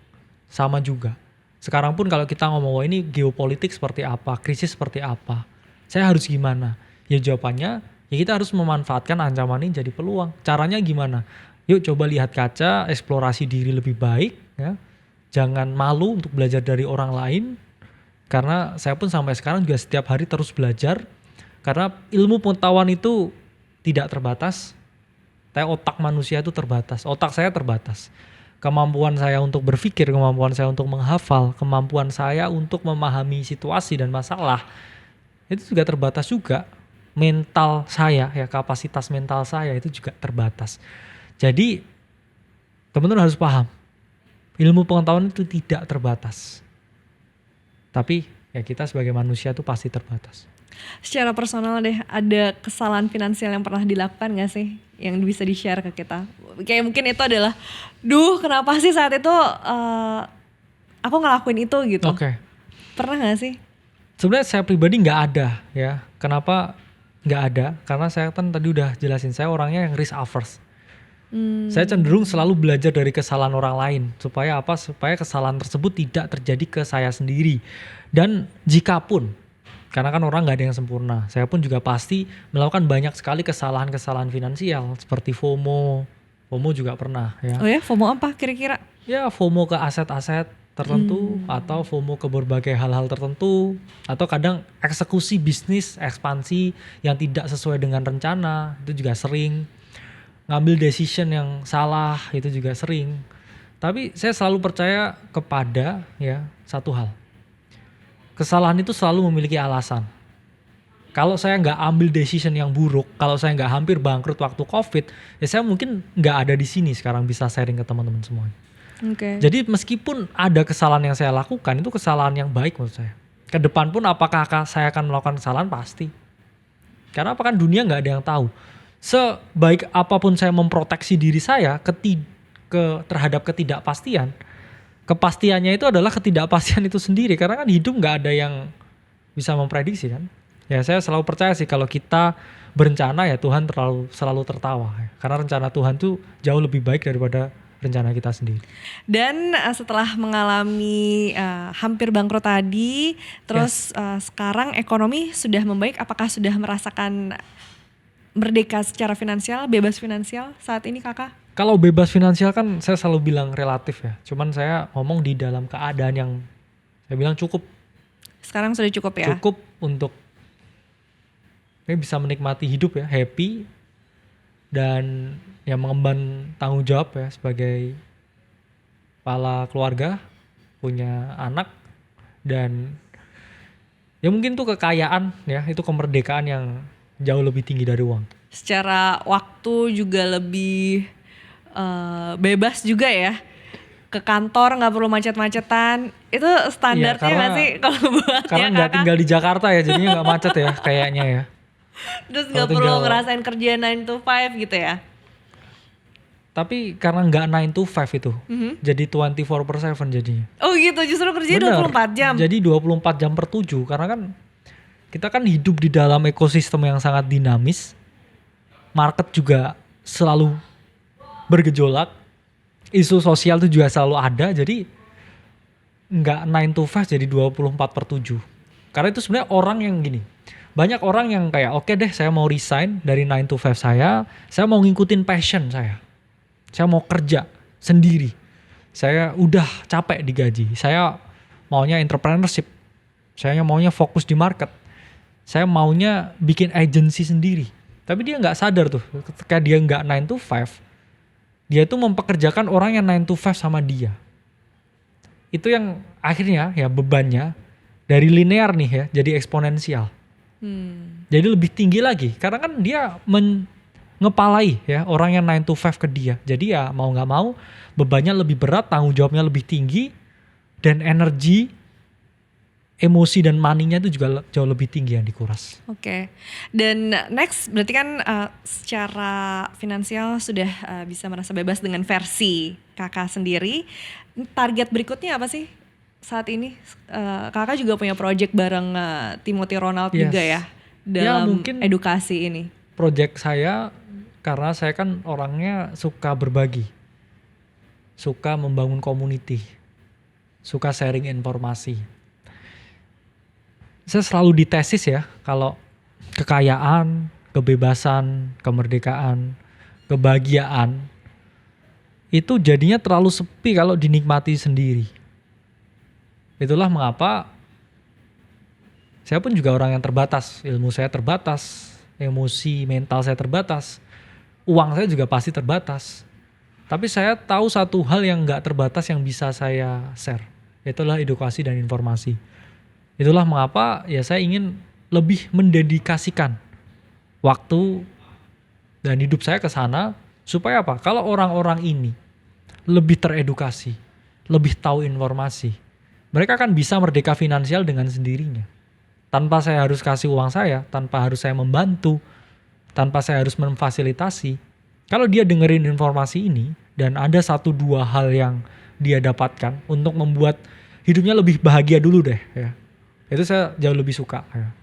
Sama juga. Sekarang pun kalau kita ngomong ini geopolitik seperti apa, krisis seperti apa, saya harus gimana? Ya jawabannya, ya kita harus memanfaatkan ancaman ini jadi peluang. Caranya gimana? Yuk coba lihat kaca, eksplorasi diri lebih baik, ya. Jangan malu untuk belajar dari orang lain, karena saya pun sampai sekarang juga setiap hari terus belajar, karena ilmu pengetahuan itu tidak terbatas, tapi otak manusia itu terbatas, otak saya terbatas. Kemampuan saya untuk berpikir, kemampuan saya untuk menghafal, kemampuan saya untuk memahami situasi dan masalah, itu juga terbatas juga. Mental saya, ya kapasitas mental saya itu juga terbatas. Jadi teman-teman harus paham, ilmu pengetahuan itu tidak terbatas. Tapi ya kita sebagai manusia itu pasti terbatas. Secara personal deh, ada kesalahan finansial yang pernah dilakukan gak sih? Yang bisa di-share ke kita? Kayak mungkin itu adalah, kenapa sih saat itu aku ngelakuin itu gitu. Oke. Pernah gak sih? Sebenarnya saya pribadi gak ada ya. Kenapa gak ada? Karena saya kan tadi udah jelasin, saya orangnya yang risk averse. Saya cenderung selalu belajar dari kesalahan orang lain. Supaya apa? Supaya kesalahan tersebut tidak terjadi ke saya sendiri. Dan jikapun, karena kan orang gak ada yang sempurna, saya pun juga pasti melakukan banyak sekali kesalahan-kesalahan finansial. Seperti FOMO. FOMO juga pernah ya. Oh ya, FOMO apa kira-kira? Ya FOMO ke aset-aset tertentu, atau FOMO ke berbagai hal-hal tertentu, atau kadang eksekusi bisnis, ekspansi yang tidak sesuai dengan rencana, itu juga sering. Ngambil decision yang salah, itu juga sering. Tapi saya selalu percaya kepada ya satu hal. Kesalahan itu selalu memiliki alasan. Kalau saya nggak ambil decision yang buruk, kalau saya nggak hampir bangkrut waktu Covid, ya saya mungkin nggak ada di sini sekarang bisa sharing ke teman-teman semuanya. Oke. Jadi meskipun ada kesalahan yang saya lakukan, itu kesalahan yang baik menurut saya. Ke depan pun apakah saya akan melakukan kesalahan? Pasti. Karena apa kan dunia nggak ada yang tahu. Sebaik apapun saya memproteksi diri saya terhadap ketidakpastian, kepastiannya itu adalah ketidakpastian itu sendiri. Karena kan hidup nggak ada yang bisa memprediksi kan. Ya saya selalu percaya sih kalau kita berencana ya Tuhan selalu tertawa. Karena rencana Tuhan tuh jauh lebih baik daripada rencana kita sendiri. Dan setelah mengalami hampir bangkrut tadi, terus sekarang ekonomi sudah membaik, apakah sudah merasakan merdeka secara finansial, bebas finansial saat ini kakak? Kalau bebas finansial kan saya selalu bilang relatif ya. Cuman saya ngomong di dalam keadaan yang saya bilang cukup. Sekarang sudah cukup ya? Cukup untuk bisa menikmati hidup ya, happy. Dan ya mengemban tanggung jawab ya sebagai kepala keluarga, punya anak. Dan ya mungkin tuh kekayaan ya, itu kemerdekaan yang jauh lebih tinggi dari uang. Secara waktu juga lebih bebas juga ya. Ke kantor nggak perlu macet-macetan. Itu standarnya nggak sih kalau buat karena ya nggak tinggal di Jakarta ya, jadinya nggak macet ya kayaknya ya. Terus nggak perlu ngerasain kerja 9 to 5 gitu ya. Tapi karena nggak 9 to 5 itu, jadi 24/7 jadinya. Oh gitu, justru kerjanya 24 jam. Jadi 24 jam per 7, karena kan kita kan hidup di dalam ekosistem yang sangat dinamis. Market juga selalu bergejolak. Isu sosial itu juga selalu ada, jadi nggak 9 to 5 jadi 24/7. Karena itu sebenarnya orang yang gini, banyak orang yang kayak oke deh saya mau resign dari 9 to 5 saya mau ngikutin passion saya mau kerja. sendiri. Saya udah capek digaji. Saya maunya entrepreneurship. Saya maunya fokus di market. Saya maunya bikin agency sendiri. Tapi dia nggak sadar tuh, ketika dia nggak 9 to 5, dia tuh mempekerjakan orang yang 9 to 5 sama dia. Itu yang akhirnya ya bebannya dari linear nih ya jadi eksponensial. Jadi lebih tinggi lagi karena kan dia ngepalai ya orang yang 9 to 5 ke dia. Jadi ya mau nggak mau bebannya lebih berat, tanggung jawabnya lebih tinggi, dan energi, emosi dan money-nya itu juga jauh lebih tinggi yang dikuras. Oke. Dan next berarti kan secara finansial sudah bisa merasa bebas dengan versi kakak sendiri. Target berikutnya apa sih saat ini? Kakak juga punya project bareng Timothy Ronald Yes. juga ya dalam mungkin edukasi ini. Project saya karena saya kan orangnya suka berbagi, suka membangun community, suka sharing informasi. Saya selalu ditesis ya kalau kekayaan, kebebasan, kemerdekaan, kebahagiaan itu jadinya terlalu sepi kalau dinikmati sendiri. Itulah mengapa saya pun juga orang yang terbatas, ilmu saya terbatas, emosi mental saya terbatas, uang saya juga pasti terbatas. Tapi saya tahu satu hal yang gak terbatas yang bisa saya share, itulah edukasi dan informasi. Itulah mengapa ya saya ingin lebih mendedikasikan waktu dan hidup saya ke sana supaya apa? Kalau orang-orang ini lebih teredukasi, lebih tahu informasi, mereka akan bisa merdeka finansial dengan sendirinya. Tanpa saya harus kasih uang saya, tanpa harus saya membantu, tanpa saya harus memfasilitasi. Kalau dia dengerin informasi ini dan ada 1-2 hal yang dia dapatkan untuk membuat hidupnya lebih bahagia dulu deh ya. Itu saya jauh lebih suka ya.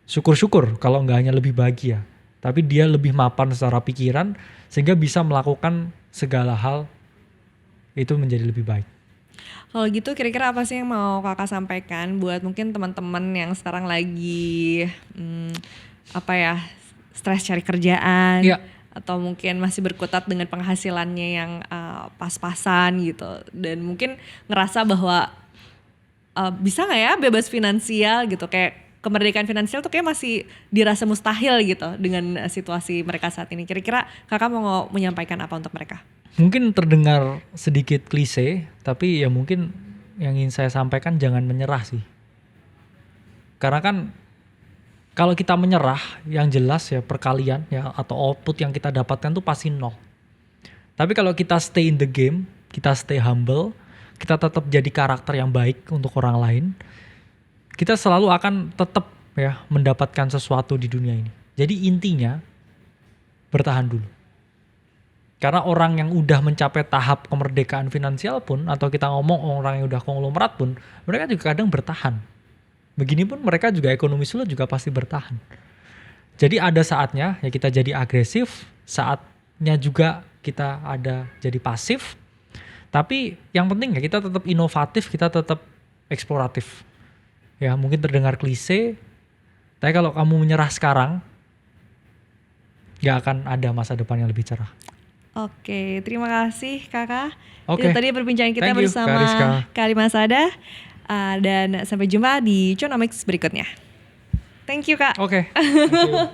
Syukur-syukur kalau nggak hanya lebih bahagia, tapi dia lebih mapan secara pikiran sehingga bisa melakukan segala hal itu menjadi lebih baik. Kalau gitu kira-kira apa sih yang mau kakak sampaikan buat mungkin teman-teman yang sekarang lagi stres cari kerjaan, Iya. atau mungkin masih berkutat dengan penghasilannya yang pas-pasan gitu, dan mungkin ngerasa bahwa bisa nggak ya bebas finansial gitu, kayak kemerdekaan finansial tuh kayak masih dirasa mustahil gitu dengan situasi mereka saat ini. Kira-kira kakak mau menyampaikan apa untuk mereka? Mungkin terdengar sedikit klise, tapi ya mungkin yang ingin saya sampaikan jangan menyerah sih. Karena kan kalau kita menyerah, yang jelas ya perkalian ya atau output yang kita dapatkan tuh pasti 0. Tapi kalau kita stay in the game, kita stay humble, kita tetap jadi karakter yang baik untuk orang lain, kita selalu akan tetap ya mendapatkan sesuatu di dunia ini. Jadi intinya bertahan dulu. Karena orang yang udah mencapai tahap kemerdekaan finansial pun, atau kita ngomong orang yang udah konglomerat pun, mereka juga kadang bertahan. Begini pun mereka juga ekonomi sulit juga pasti bertahan. Jadi ada saatnya ya kita jadi agresif, saatnya juga kita ada jadi pasif. Tapi yang penting ya kita tetap inovatif, kita tetap eksploratif. Ya mungkin terdengar klise, tapi kalau kamu menyerah sekarang, gak akan ada masa depan yang lebih cerah. Oke, terima kasih kakak. Oke. Itu tadi perbincangan kita Thank you, bersama Kak Rizka. Kalimasada. Dan sampai jumpa di Chonomics berikutnya. Thank you kak. Oke. Thank you.